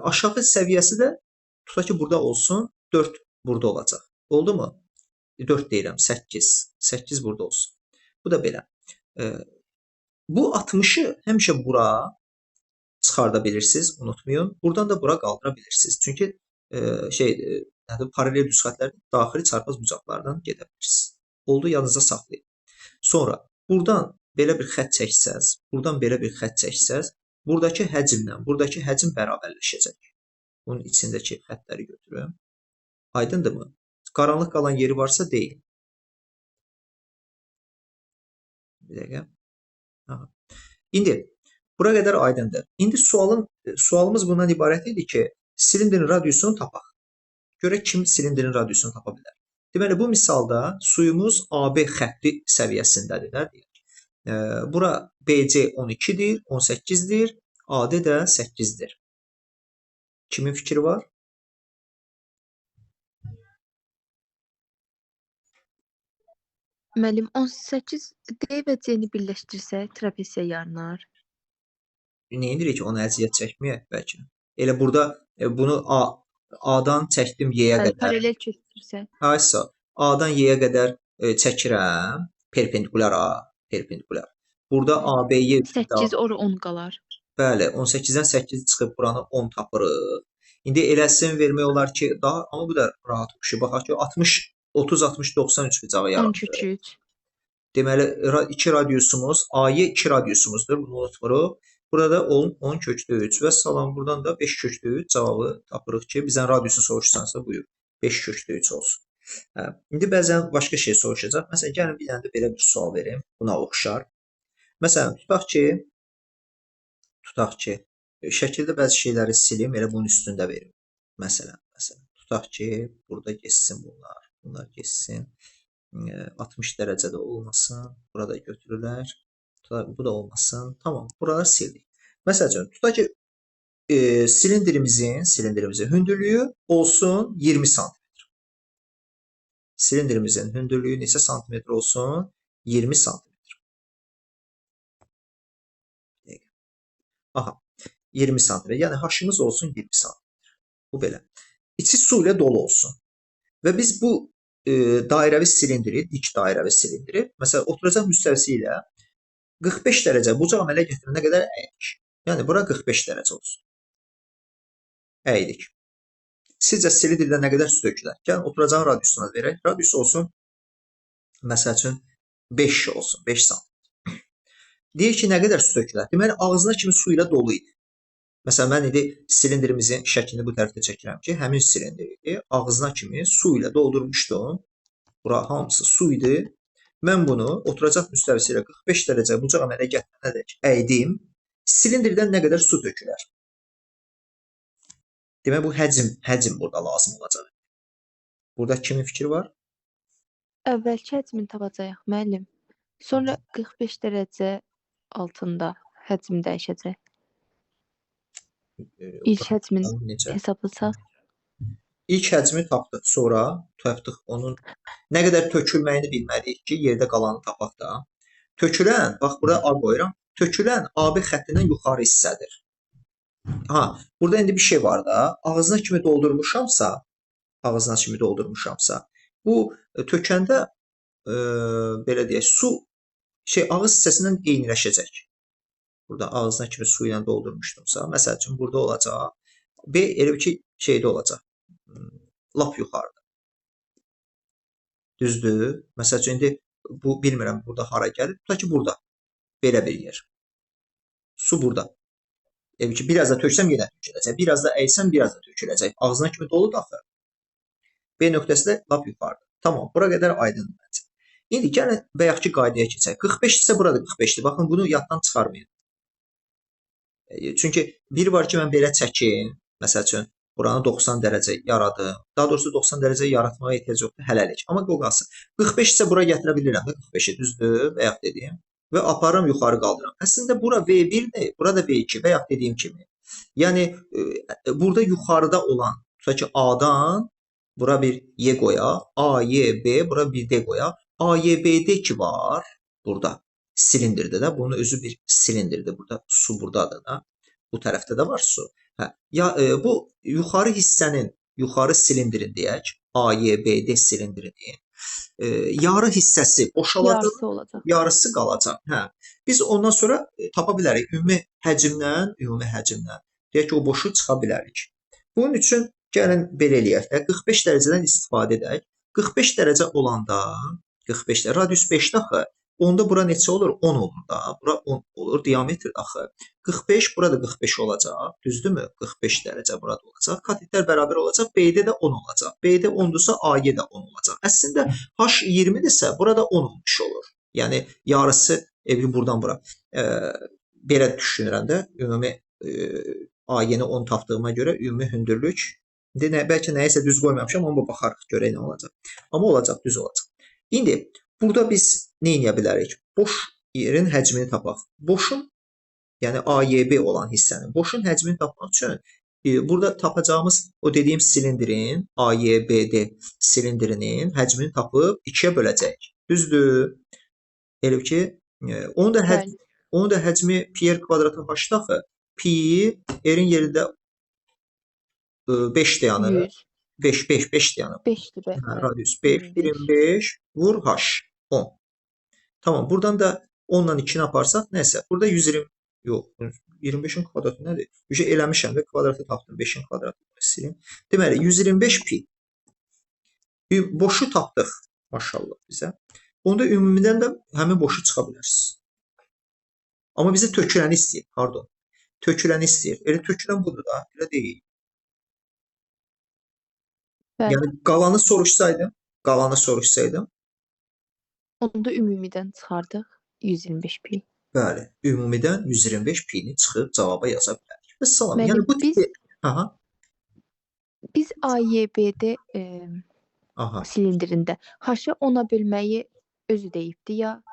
aşağı səviyyəsi də tutaq ki burada olsun, 4 burada olacaq. Oldu mu? 4 deyirəm, 8. 8 burada olsun. Bu da belə. Bu 60-ı həmişə bura çıxarda bilirsiniz, unutmayın. Buradan da bura qaldıra bilirsiniz. Çünki paralel düz xətlərin daxili çarpaz bucaqlardan gedə bilirsiniz. Oldu, yadınıza saxlayın. Sonra buradan belə bir xətt çəksəz, buradan belə bir xətt çəksəz, buradakı həcmlə buradakı həcm bərabərləşəcək. Bunun içindəki xəttləri götürün. Aydındırmı? Qaranlıq qalan yeri varsa deyil. Bir dəqiqə. İndi bura qədər aydındır. İndi sualımız bundan ibarət idi ki, silindrin radiusunu tapaq. Görək kim silindrin radiusunu tapa bilər. Deməli, bu misalda suyumuz AB xətti səviyyəsindədir. Bura BC 12-dir, 18-dir, AD də 8-dir. Kimin fikri var? Müəllim, 18 D və C-ni birləşdirsək, trapesiya yaranar. Nə edirik ki, onu əziyyət çəkməyək bəlkə. Elə burada bunu A-dan çəkdim Y-yə qədər. Paralel çəkdirsək. Aysa, A-dan Y-yə qədər çəkirəm. Perpendikulyar A, perpendikulyar. Burada AB-yi 8 ora 10 qalar. Bəli, 18-dən 8 çıxıb buranı 10 tapırıq. İndi eləsin vermək olar ki, daha amma bu da rahat oxşu. Baxaq ki, 60, 30, 60, 93 bucağı yaratdı. 13. Deməli, 2 radiusumuz, A-yə 2 radiusumuzdur. Bunu unutmuruq. Burada 10 kökdə 3 və salam. Buradan da 5 kökdə 3 cavabı tapırıq ki, bizdən radiusu soruşsansa buyur. 5 kökdə 3 olsun. İndi bəzən başqa şey soruşacaq. Məsələn, gəlin bir dənə də belə bir sual verim. Buna oxşar. Məsələn, tutaq ki, şəkildə bəzi şeyləri silim, elə bunun üstündə verim. Məsələn, tutaq ki, burada geçsin bunlar. Bunlar geçsin. 60 dərəcədə olmasın. Burada götürürlər. Bu da olmasın. Tamam, buraları sildik. Məsələn, tutaq ki, silindrimizin hündürlüyü olsun 20 sm. Silindrimizin hündürlüyü neçə santimetr olsun? 20 sm. Aha, 20 sm. Yəni haşımız olsun 20 sm. Bu belə. İçi su ilə dolu olsun. Və biz bu dairəvi silindri, dik dairəvi silindri, məsələn, oturacaq müstəvisi ilə 45 dərəcə bucaq əmələ gətirənə qədər əyirik. Yəni, bura 45 dərəcə olsun. Əyirik. Sizcə silindrdə nə qədər su tökülər? Gəlin, oturacağın radiusuna verək. Radius olsun, məsəl üçün, 5 olsun, 5 sm. Deyir ki, nə qədər su tökülər? Deməli, ağzına kimi su ilə dolu idi. Məsələn, mən indi silindrimizin şəklini bu tərəfdə çəkirəm ki, həmin silindri ağzına kimi su ilə doldurmuşdum. Bura hamısı su idi. Mən bunu oturacaq müstəvisi ilə 45 dərəcə bucaq əmələ gətirənədək əydim. Silindrdən nə qədər su tökülər? Demək, bu həcm burada lazım olacaq. Burada kimin fikri var? Əvvəlki həcmini tapacağıq, müəllim. Sonra 45 dərəcə altında həcm dəyişəcək. İlk həcmin hesablasaq. İlk həcmi tapdıq, sonra tapdıq onun nə qədər tökülməyini bilməliyik ki, yerdə qalanı tapaq da. Tökülən, bax burada A qoyuram, tökülən AB xəttindən yuxarı hissədir. Burada indi bir şey var da, ağzına kimi doldurmuşamsa, bu tökəndə belə deyək, su ağız hissəsindən eyniləşəcək. Burada ağzına kimi su ilə doldurmuşdumsa, məsəl üçün burada olacaq. B elə ki şeydə olacaq. Lap yuxarıda. Düzdür? Məsəl üçün indi bu bilmirəm burada hara gəlir. Tutaq ki burada. Belə bir yer. Su burada. Elə ki biraz da töksəm yenə töküləcək. Biraz da əysəm biraz da töküləcək. Ağzına kimi dolu daxil. B nöqtəsi də lap yuxarıda. Tamam. Bura qədər aydındır məncə. İndi gəlin bayaqki qaydaya keçək. 45 isə burada 45-dir. Baxın bunu yaddan çıxarmayın. Çünki bir var ki mən belə çəkim. Məsəl üçün buranı 90 dərəcə yaradım. Daha doğrusu 90 dərəcə yaratmağa ehtiyac yoxdur hələlik. Amma o qalsın. 45 isə bura gətirə bilirəm. 45-i düzdür, bayaq dediyim. Və aparıram yuxarı qaldıram. Əslində bura V1-dir, burada V2 bayaq dediyim kimi. Yəni burada yuxarıda olan, tutaq ki A-dan bura bir Y qoya, A, Y, B, bura bir D qoya. A, Y, B, D ki var burada. Silindirdə də. Bunun özü bir silindirdir. Burada su buradadır da. Bu tərəfdə də var su. Bu yuxarı hissənin, yuxarı silindrin deyək, A, Y, B, D silindrinin yarı hissəsi boşalacaq, yarısı qalacaq. Biz ondan sonra tapa bilərik ümumi həcmdən. Deyək ki, o boşu çıxa bilərik. Bunun üçün gəlin belə eləyək. 45 dərəcədən istifadə edək. 45 dərəcə olanda, 45 dərəcə, radius 5-də axı. Onda bura neçə olur? 10 olur da. Bura 10 olur. Diametr axı. 45, burada 45 olacaq. Düzdürmü? 45 dərəcə burada olacaq. Katetlər bərabər olacaq. B-də də 10 olacaq. B-də 10-dursa A-yə də 10 olacaq. Əslində H 20-dirsə burada 10 olmuş olur. Yəni yarısı buradan bura. Belə düşünürəm də. Ümumi A-yeni 10 tapdığıma görə ümumi hündürlük. İndi bəlkə nəyisə düz qoymamışam, amma baxarıq görək nə olacaq. Amma olacaq, düz olacaq. İndi burada biz nə edə bilərik? Boş yerin həcmini tapaq. Boşun, yəni AYB olan hissənin, boşun həcmini tapmaq üçün burada tapacağımız o dediyim silindrin, AYBD silindrinin həcmini tapıb 2-yə böləcək. Düzdür? Elə ki, onun da həcmi pi r kvadratın h-dır axı. Pi r-in yerində 5 dayanır. 5 dayanır. 5-dir. Radius 5, 25 vur h. 10. Tamam. Buradan da 10 ilə 2-ni aparsaq nəsə. Burada 120 yox. 25-in kvadratı nədir? Bir şey eləmişəm və kvadratı tapdım. 5-in kvadratını sileyim. Deməli 125 pi. Boşu tapdıq. Maşallah bizə. Onda ümumidən də həmin boşu çıxa bilərsiniz. Amma bizə töküləni istəyir. Pardon. Töküləni istəyir. Elə tökülən budur da. Elə deyil. Yəni qalanı soruşsaydım, onda ümumidən çıxardıq 125 pi. Bəli, ümumidən 125 pi-ni çıxıb cavaba yaza bilərik. Və salam. Yəni bu biz AYBD silindrində H-ı 10-a bölməyi özü deyibdi ya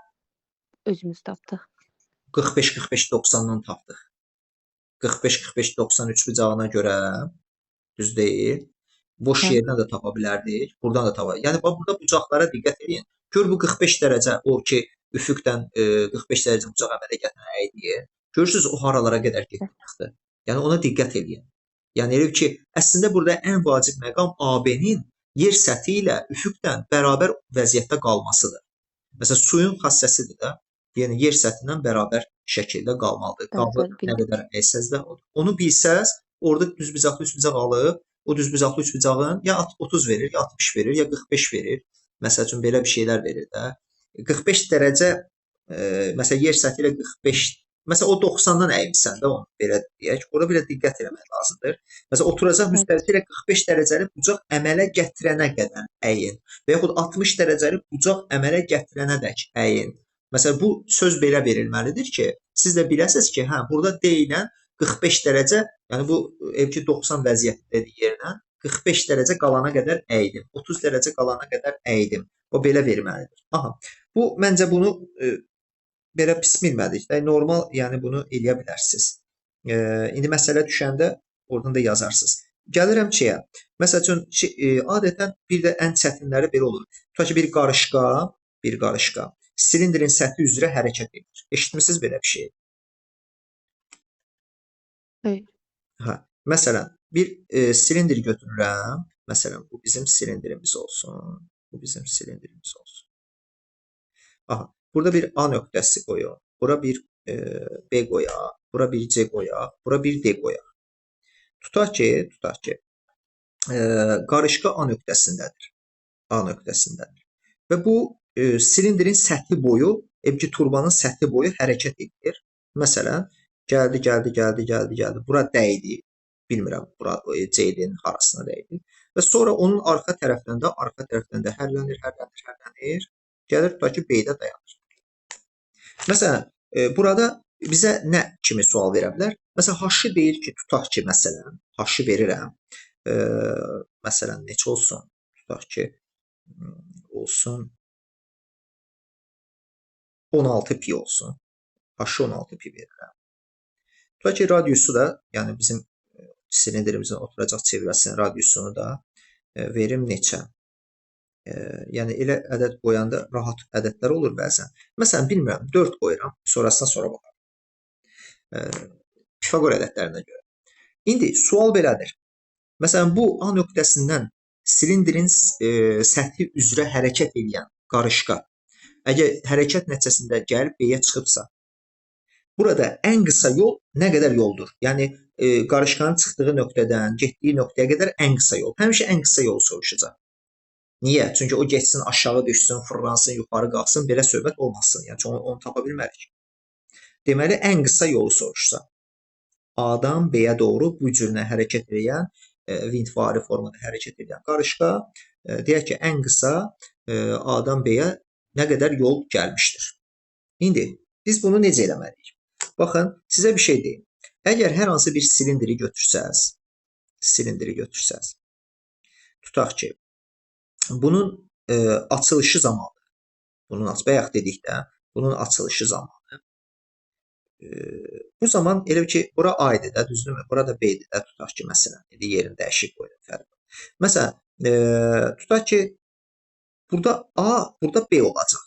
özümüz tapdıq. 45-45-90-dan tapdıq. 45-45-93 bucağına görə düz deyil. Boş yerdən də tapa bilərdik. Buradan da tapa. Yəni burada bucaqlara diqqət edin. Gör bu 45 dərəcə o ki üfüqdən 45 dərəcə bucaq əmələ gətirən əydiyi. Görürsüz o haralara qədər getmişdi. Yəni ona diqqət edin. Yəni elə ki, əslində burada ən vacib məqam AB-nin yer səthi ilə üfüqdən bərabər vəziyyətdə qalmasıdır. Məsələn, suyun xassəsidir də, yəni yer səthindən bərabər şəkildə qalmalıdır. Qabı nə qədər əysəz də odur. Onu bilsəz, orada düzbucaqlı üçbucaq alıb, o düzbucaqlı üçbucağın ya 30 verir, ya 60 verir, ya 45 verir. Məsəl üçün belə bir şeylər verir də. 45 dərəcə məsələn yer səthi ilə 45, məsələn o 90-dan əyilsən də onu belə deyək. Ora belə diqqət etmək lazımdır. Məsələn oturacaq müstəvidə ilə 45 dərəcəli bucaq əmələ gətirənə qədər əyin və yaxud 60 dərəcəli bucaq əmələ gətirənədək əyin. Məsələn bu söz belə verilməlidir ki, siz də biləsiniz ki, hə burada deyilən 45 dərəcə, yəni bu ki 90 vəziyyətdədir yerinə 45 dərəcə qalana qədər əydim. 30 dərəcə qalana qədər əydim. O belə verməlidir. Aha. Bu məncə bunu belə pis bilmədik də. Normal, yəni bunu eləyə bilərsiniz. İndi məsələ düşəndə oradan da yazarsınız. Gəlirəm şeyə. Məsəl üçün adətən bir də ən çətinləri belə olur. Tutaq ki bir qarışqa silindrin səthi üzrə hərəkət edir. Eşitmisiniz belə bir şey? Hə. Məsələn, bir silindr götürürəm. Məsələn, bu bizim silindrimiz olsun. Bu bizim silindrimiz olsun. Aha. Burada bir A nöqtəsi qoyuq. Bura bir B qoyaq. Bura bir C qoyaq. Bura bir D qoyaq. Tutaq ki, qarışqa A nöqtəsindədir. A nöqtəsindədir. Və bu silindrin səthi boyu, turbanın səthi boyu hərəkət edir. Məsələn, gəldi. Bura dəydi. Bilmirəm, bura C-nin arasına dəydi. Və sonra onun arxa tərəfdən də hərlənir. Gəlir, tutaq ki, B-də dayanır. Məsələn, burada bizə nə kimi sual verə bilər? Məsələn, H-ı deyir ki, tutaq ki, məsələn, H-ı verirəm. Məsələn, neçə olsun? Tutaq ki, olsun 16 pi olsun. H-ı 16 pi verirəm. Tutaq ki, radiusu da, yəni bizim silindrimizin oturacaq çevrəsinin radiusunu da verim neçə? Yəni elə ədəd qoyanda rahat ədədlər olur bəzən. Məsələn, bilmirəm, 4 qoyuram, sonra baxaram. Pifaqor ədədlərinə görə. İndi sual belədir. Məsələn, bu A nöqtəsindən silindrin səthi üzrə hərəkət edən qarışqa əgər hərəkət nəticəsində gəlib B-yə çıxıbsa, burada ən qısa yol nə qədər yoldur? Yəni, qarışqanın çıxdığı nöqtədən getdiyi nöqtəyə qədər ən qısa yol. Həmişə ən qısa yolu soruşacaq. Niyə? Çünki o geçsin, aşağı düşsün, fırlansın, yuxarı qalxsın, belə söhbət olmasın. Yəni, onu tapa bilmərik. Deməli, ən qısa yolu soruşsa, A-dan B-yə doğru bu cürlə hərəkət edən, vintvari formada hərəkət edən qarışqa, deyək ki, ən qısa A-dan B-yə nə qədər yol gəlmişdir. İndi, biz bunu necə eləməliyik? Baxın, sizə bir şey deyim. Əgər hər hansı bir silindri götürsəz, tutaq ki, bunun açılışı zamanı, bayaq dedikdə, bunun açılışı zamanı, bu zaman elə ki, bura A-dır da, düzdürmü? Bura da B-dir də, tutaq ki, məsələn, yerini dəyişik qoyuq. Məsələn, tutaq ki, burada A, burada B olacaq.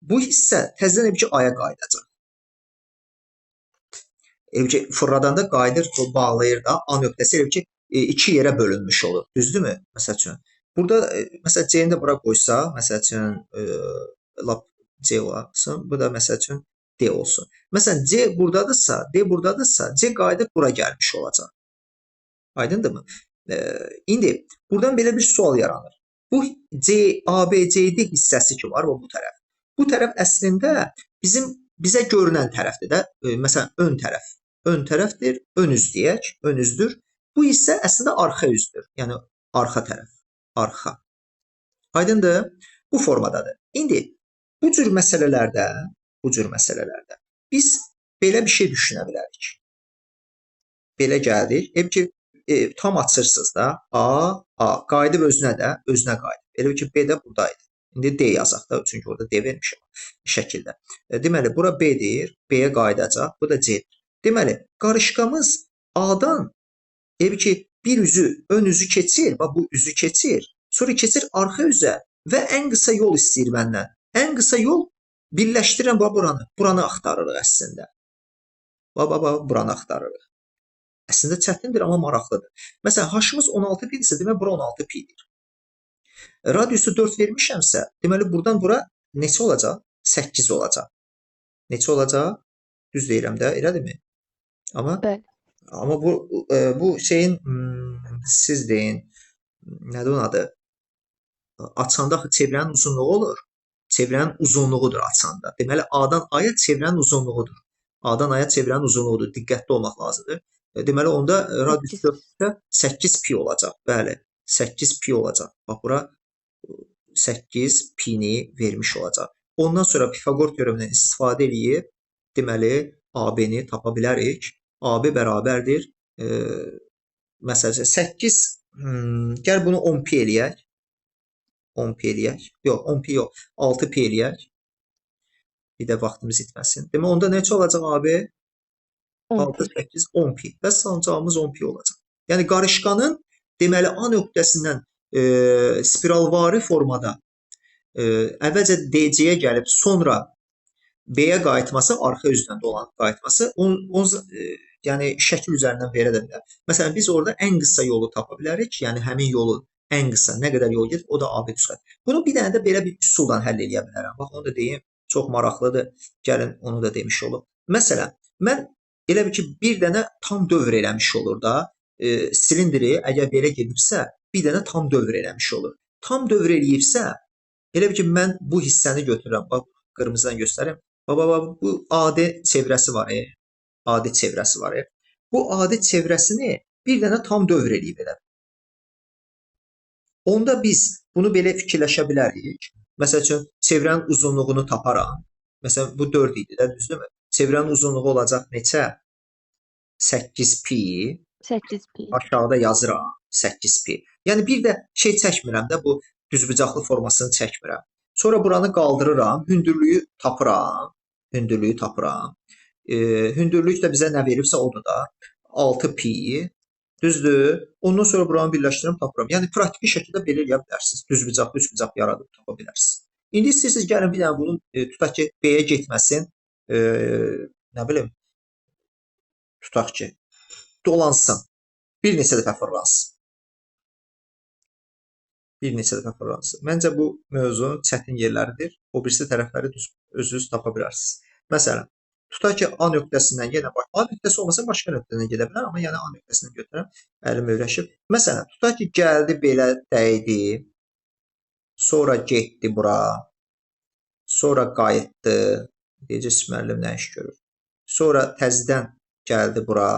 Bu hissə təzədən ki, A-ya qayıdacaq. Elə ki, fırladanda qayıdır, bağlayır da, A nöqtəsi elə ki, iki yerə bölünmüş olur, düzdürmü? Məsəl üçün, burada, məsələn, C-ni də bura qoysa, məsəl üçün, lap C olsun, bu da məsəl üçün D olsun. Məsələn, C buradadırsa, C qayıdıb bura gəlmiş olacaq. Aydındırmı? İndi, buradan belə bir sual yaranır. Bu ABCD hissəsi ki var, bu tərəf. Bu tərəf əslində bizə görünən tərəfdir də. Məsələn, ön tərəfdir, ön üz deyək, ön üzdür. Bu hissə əslində arxa üzdür, yəni arxa tərəf. Arxa. Aydındır? Bu formadadır. İndi bu cür məsələlərdə biz belə bir şey düşünə bilərik. Belə gəldik. Ki, tam açırsınız da. A, qayıdıb özünə qayıdıb. Elə ki, B də buradaydı. İndi D yazaq da, çünki orada D vermişəm şəkildə. Deməli, bura B-dir, B-yə qayıdacaq, bu da C-dir. Deməli, qarışqamız A-dan ki, bir üzü, ön üzü keçir, bu üzü keçir, sonra keçir arxa üzə və ən qısa yol istəyir məndən. Ən qısa yol birləşdirirəm buranı axtarırıq əslində. Buranı axtarırıq. Əslində çətindir, amma maraqlıdır. Məsələn, h-ımız 16 pi-dirsə, demək bura 16 pi-dir. Radiusu 4 vermişəmsə, deməli buradan bura neçə olacaq? 8 olacaq. Neçə olacaq? Düz deyirəm də, elədirmi? Bəli. Amma bu şeyin siz deyin, nədir onun adı? Açanda axı çevrənin uzunluğu olur. Çevrənin uzunluğudur açanda. Deməli A-dan A-ya çevrənin uzunluğudur. A-dan A-ya çevrənin uzunluğudur. Diqqətli olmaq lazımdır. Deməli onda radius 4-də 8 pi olacaq. Bəli, 8 pi olacaq. Bax bura 8 pi-ni vermiş olacaq. Ondan sonra Pifaqor teoremindən istifadə edib deməli AB-ni tapa bilərik. AB bərabərdir. Məsələn 8 gəl bunu 10 pi eləyək. 10 pi eləyək. Yox, 10 pi yox. 6 pi eləyək. Bir də vaxtımız itməsin. Demək onda neçə olacaq AB? 6, 8, 10 pi. Və sancağımız 10 pi olacaq. Yəni qarışqanın deməli A nöqtəsindən spiralvari formada əvvəlcə DC-yə gəlib sonra B-yə qayıtması, arxa üzdən dolanıb qayıtması yəni şəkil üzərindən verə də bilər. Məsələn, biz orada ən qısa yolu tapa bilərik. Yəni həmin yolu ən qısa nə qədər yol gedir, o da AB çıxar. Bunu bir dənə də belə bir üsulla həll edə bilərəm. Bax, onu da deyim, çox maraqlıdır. Gəlin, onu da demiş olum. Məsələn, mən elə bir ki, bir dənə tam dövr eləmiş olur da, silindiri əgər belə gedibsə, bir dənə tam dövr eləmiş olur. Tam dövr eləyibsə, elə bir ki, mən bu hissəni götürürəm. Bax, qırmızıdan göstərim. Bax, bu AD çevrəsi var. AD çevrəsi var. Bu AD çevrəsini bir dənə tam dövr eləyib elə. Onda biz bunu belə fikirləşə bilərik. Məsəl üçün, çevrənin uzunluğunu taparam. Məsələn, bu 4 idi də, düzdürmü? Çevrənin uzunluğu olacaq neçə? 8 pi. 8 pi. Aşağıda yazıram 8 pi. Yəni bir də şey çəkmirəm də, bu düzbucaqlı formasını çəkmirəm. Sonra buranı qaldırıram, hündürlüyü tapıram. Hündürlüyü tapıram. Hündürlük də bizə nə veribsə odur da 6 pi. Düzdür? Ondan sonra buranı birləşdirəm, tapıram. Yəni praktiki şəkildə belə eləyə bilərsiniz. Düzbucaqlı, üçbucaq yaradıb tapa bilərsiniz. İndi istəyirsiniz gəlin bir dənə bunun tutaq ki, B-yə getməsin. Nə bilim, tutaq ki, dolansın. Bir neçə dəfə fırlansın. Bir neçə dəfə fırlansın. Məncə bu mövzunun çətin yerləridir. O birisi tərəfləri özünüz tapa bilərsiniz. Məsələn, tutaq ki, A nöqtəsindən yenə bax, A nöqtəsi olmasa başqa nöqtədən gedə bilər, amma yəni A nöqtəsindən götürəm, əlim öyrəşib. Məsələn, tutaq ki, gəldi belə dəydi, sonra getdi bura, sonra qayıtdı. Deyəcək, müəllim nə iş görür? Sonra təzədən gəldi bura,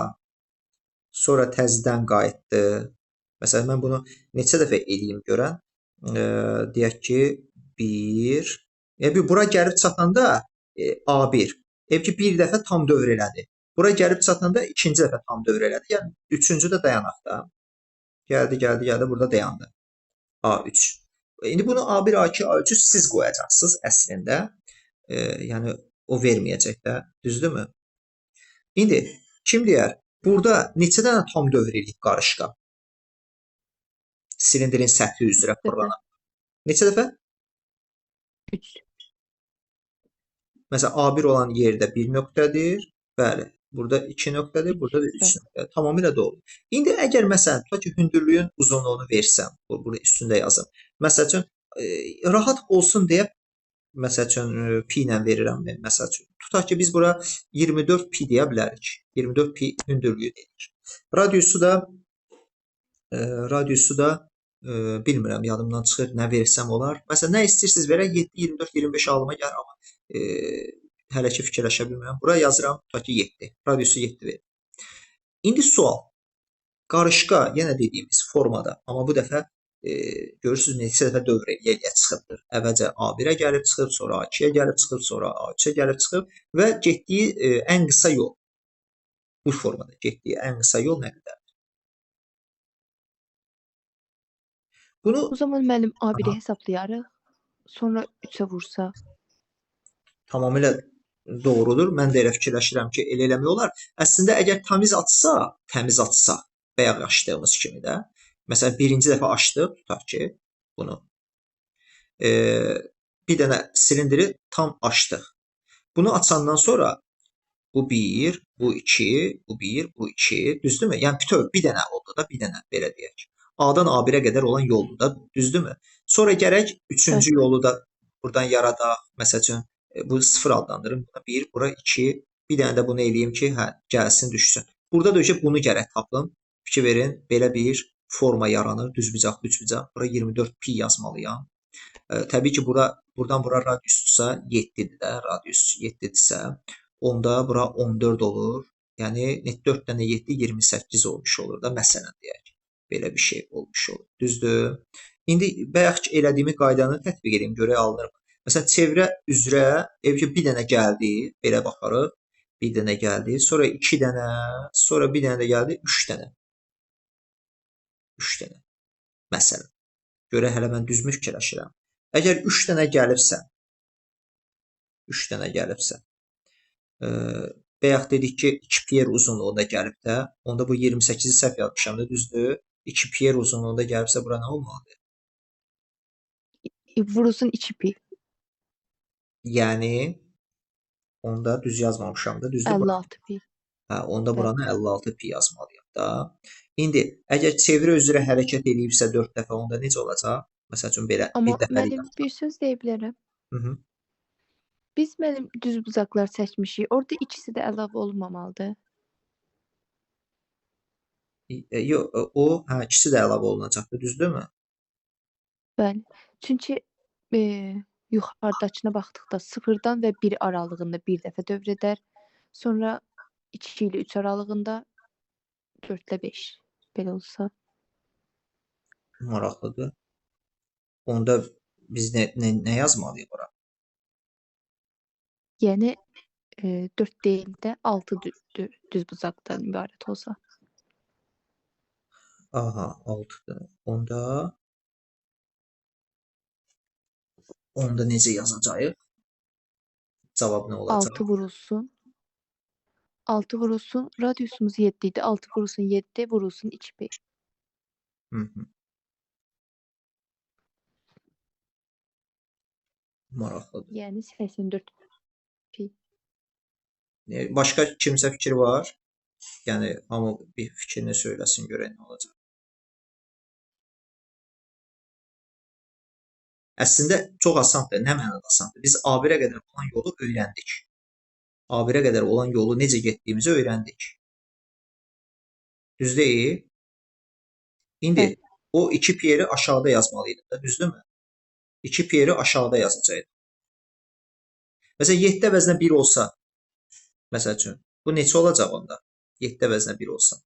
sonra təzədən qayıtdı. Məsələn, mən bunu neçə dəfə eləyim görən? Deyək ki, 1. Bura gəlib çatanda A1. Ki, bir dəfə tam dövr elədi. Bura gəlib çatanda ikinci dəfə tam dövr elədi. Yəni, üçüncü də dayanaq da. Gəldi, burada dayandı. A3. İndi bunu A1, A2, A3 siz qoyacaqsınız əslində. Yəni, o verməyəcək də. Düzdürmü? İndi, kim deyər? Burada neçə dənə tam dövr eləyib qarışqa? Silindirin səthi üzrə fırlanan. Neçə dəfə? 3. Məsələn, A1 olan yerdə 1 nöqtədir. Bəli, burada 2 nöqtədir, burada da 3 nöqtədir. Tamamilə doğru. İndi əgər məsələn, tutaq ki, hündürlüyün uzunluğunu versəm, burada üstündə yazım. Məsəl üçün, rahat olsun deyə, məsəl üçün, pi ilə verirəm. Məsəl üçün, tutaq ki, biz bura 24 pi deyə bilərik. 24 pi hündürlüyü deyirik. Radiusu da bilmirəm, yadımdan çıxır, nə versəm olar. Məsələn, nə istəyirsiniz verək, 7, 24, 25 alıma gəlir, amma hələ ki fikirləşə bilmirəm. Bura yazıram, tutaq ki 7. Radiusu 7 verir. İndi sual. Qarışqa, yenə dediyimiz formada, amma bu dəfə görürsünüz neçə dəfə dövr eləyə çıxıbdır. Əvvəlcə A1-ə gəlib çıxıb, sonra A2-yə gəlib çıxıb, sonra A3-ə gəlib çıxıb və getdiyi ən qısa yol. Bu formada getdiyi ən qısa yol nə qədərdir? O zaman müəllim A1-i hesablayarıq, sonra 3-ə vursa. Tamamilə doğrudur. Mən də elə fikirləşirəm ki, elə eləmək olar. Əslində, əgər təmiz açsa, bayaq açdığımız kimi də, məsələn, birinci dəfə açdıq, tutaq ki, bunu. Bir dənə silindiri tam açdıq. Bunu açandan sonra Bu 1, bu 2, bu 1, bu 2. Düzdürmü? Yəni bütöv bir dənə oldu da, bir dənə belə deyək. A-dan A1-ə qədər olan yoldur da, düzdürmü? Sonra gərək Bəli. üçüncü yolu da buradan yaradaq. Məsəl üçün bu 0 adlandırım. Bura 1, bura 2. Bir dənə də bunu eləyim ki, hə, gəlsin, düşsün. Burada da ki, bunu gərək tapım. Fikir verin, belə bir forma yaranır. Düzbucaqlı, üçbucaq. Bura 24 pi yazmalıyam. Təbii ki, buradan bura radiusdursa 7-dir də, radius 7-dirsə, onda bura 14 olur. Yəni 4 dənə 7 28 olmuş olur da, məsələn deyək. Belə bir şey olmuş olur. Düzdür? İndi bayaq elədiyimi qaydanı tətbiq edeyim, görək alınır mı? Məsələn, çevrə üzrə ki, bir dənə gəldi, belə baxarıq. Bir dənə gəldi, sonra 2 dənə, sonra bir dənə də gəldi, 3 dənə. 3 dənə. Məsələn. Görək hələ mən düzmü fikirləşirəm. Əgər 3 dənə gəlibsə, 3 dənə gəlibsə, bayaq dedik ki, 2 piyer uzunluğunda gəlib də, onda bu 28-i səhv yazmışam da, düzdür? 2 piyer uzunluğunda gəlibsə, bura nə olmalıdır? Vurulsun 2 pi. Yəni, onda düz yazmamışam da, düzdür? 56 pi. Hə, onda buranı 56 pi yazmalıyam da. İndi, əgər çevrə üzrə hərəkət edibsə 4 dəfə, onda necə olacaq? Məsəl üçün, belə Amma bir dəfəlik müəllim bir söz deyə bilərəm. Hı-hı. Biz müəllim düz bucaqlar çəkmişik. Orada ikisi də əlavə olmamalıdır. Yox, o, hə, ikisi də əlavə olunacaqdır, düzdürmü? Bəli. Çünki yuxarıdakına baxdıqda 0-dan və 1 aralığında bir dəfə dövr edər. Sonra 2 ilə 3 aralığında 4 ilə 5 belə olsa. Maraqlıdır. Onda biz nə yazmalıyıq bura? Yəni 4 deyil də 6 düz bucaqdan ibarət olsa. Aha, 6-dır. Onda necə yazacağıq? Cavab nə olacaq? 6 vurulsun. 6 vurulsun. Radiusumuz 7 idi. 6 vurulsun 7 vurulsun 2pi. Hı-hı. Maraqlıdır. Yəni 84 pi. Başqa kimsə fikir var? Yəni hamı bir fikrini söyləsin, görək nə olacaq. Əslində çox asandır. Nə mənada asandır? Biz A1-ə qədər olan yolu öyrəndik. A1-ə qədər olan yolu necə getdiyimizi öyrəndik. Düz deyil? İndi o 2 piyeri aşağıda yazmalıydım da, düzdürmü? 2 piyeri aşağıda yazacaqdım. Məsələn, 7 əvəzinə 1 olsa, məsəl üçün, bu neçə olacaq onda? 7 əvəzinə 1 olsa.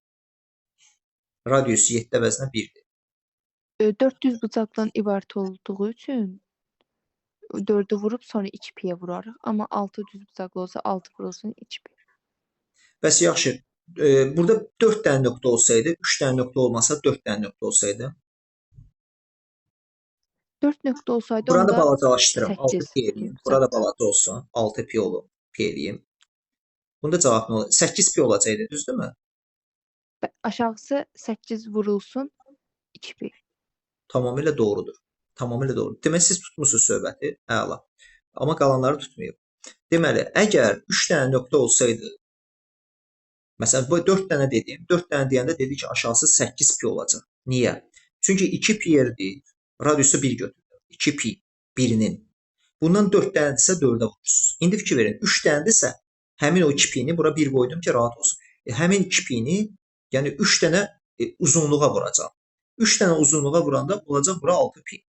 Radiusu 7 əvəzinə 1-dir. 400 bucaqdan ibarət olduğu üçün 4-ü vurub sonra 2 piyə vurarıq. Amma 6 düz bucaqlı olsa 6 vurulsun 2 pi. Bəs yaxşı, burada 4 dənə nöqtə olsaydı, 3 dənə nöqtə olmasa 4 dənə nöqtə olsaydı. 4 nöqtə olsaydı Burada onda balacalaşdırım, 6 8 pi eləyim. Burada balaca olsun, 6 pi olub, pi eləyim. Bunda cavab nə olacaq? 8 pi olacaqdı, düzdürmü? Aşağısı 8 vurulsun 2 pi. Tamamilə doğrudur. Tamamilə doğrudur. Demək siz tutmusunuz söhbəti. Əla. Amma qalanları tutmayıb. Deməli, əgər 3 dənə nöqtə olsaydı, məsələn, bu 4 dənə dedim. 4 dənə deyəndə dedi ki, aşağısı 8 pi olacaq. Niyə? Çünki 2 pi yerdir. Radiusu 1 götürür. 2 pi birinin. Bundan 4 dənədirsə 4-ə vurursunuz. İndi fikir verin. 3 dənədirsə həmin o 2 pini bura 1 qoydum ki, rahat olsun. Həmin 2 pini, yəni 3 dənə uzunluğa vuracaq. 3 dənə uzunluğa vuranda olacaq bura 6 pi.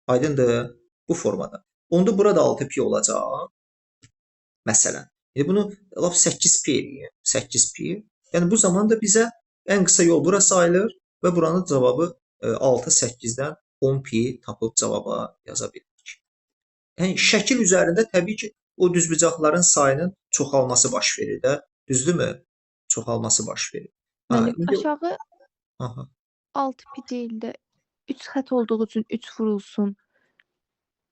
Aydındır? Bu formada. Onda burada 6 pi olacaq. Məsələn. Bunu laf 8 pi eləyir. 8 pi. Yəni bu zaman da bizə ən qısa yol bura sayılır və buranın cavabı 6 8-dən 10 pi tapıb cavaba yaza bilirik. Yəni şəkil üzərində təbii ki, o düzbucaqların sayının çoxalması baş verir də. Düzdürmü? Çoxalması baş verir. Aşağı 6 pi deyil də 3 xət olduğu üçün 3 vurulsun.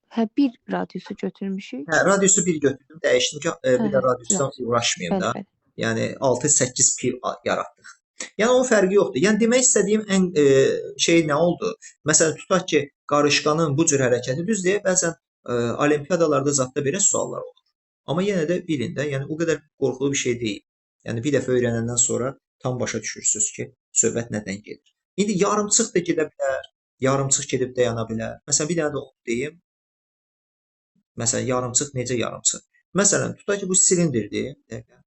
Hə, 1 radiusu götürmüşük. Hə, radiusu 1 götürdüm, dəyişdim ki, bir də radiusdan uğraşmayayım da. Yəni 6-8 pi yaratdıq. Yəni onun fərqi yoxdur. Yəni demək istədiyim ən şey nə oldu? Məsələn, tutaq ki, qarışqanın bu cür hərəkəti düz deyə bəzən olimpiadalarda zətdə belə suallar olur. Amma yenə də bilin də, yəni o qədər qorxulu bir şey deyil. Yəni bir dəfə öyrənəndən sonra tam başa düşürsüz ki, söhbət nədən gedir. İndi yarımçıq da gedə bilər, yarımçıq gedib dayana bilər. Məsələn, bir dənə də onu deyim. Məsələn, yarımçıq necə yarımçıq? Məsələn, tutaq ki, bu silindirdir. Bir dəqiqə.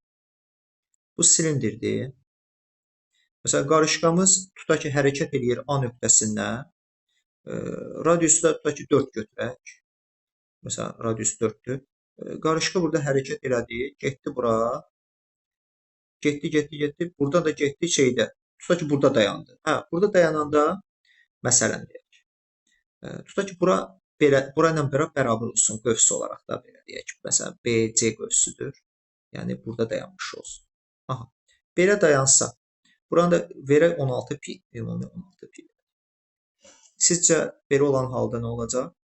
Bu silindirdir. Məsələn, qarışqamız tutaq ki, hərəkət eləyir A nöqtəsindən. Radiusu da tutaq ki, 4 götürək. Məsələn, radius 4-dür. Qarışqa burada hərəkət elədi, getdi bura. Getdi. Burada da getdi şeydə. Tutaq ki, burada dayandı. Burada dayananda məsələn deyək. Tutaq ki, bura ilə bərabər olsun qövs olaraq da belə deyək. Məsələn, BC qövsüdür. Yəni burada dayanmış olsun. Aha. Belə dayansa, buranı da verək 16 pi. Ümumi 16 pi. Sizcə belə olan halda nə olacaq?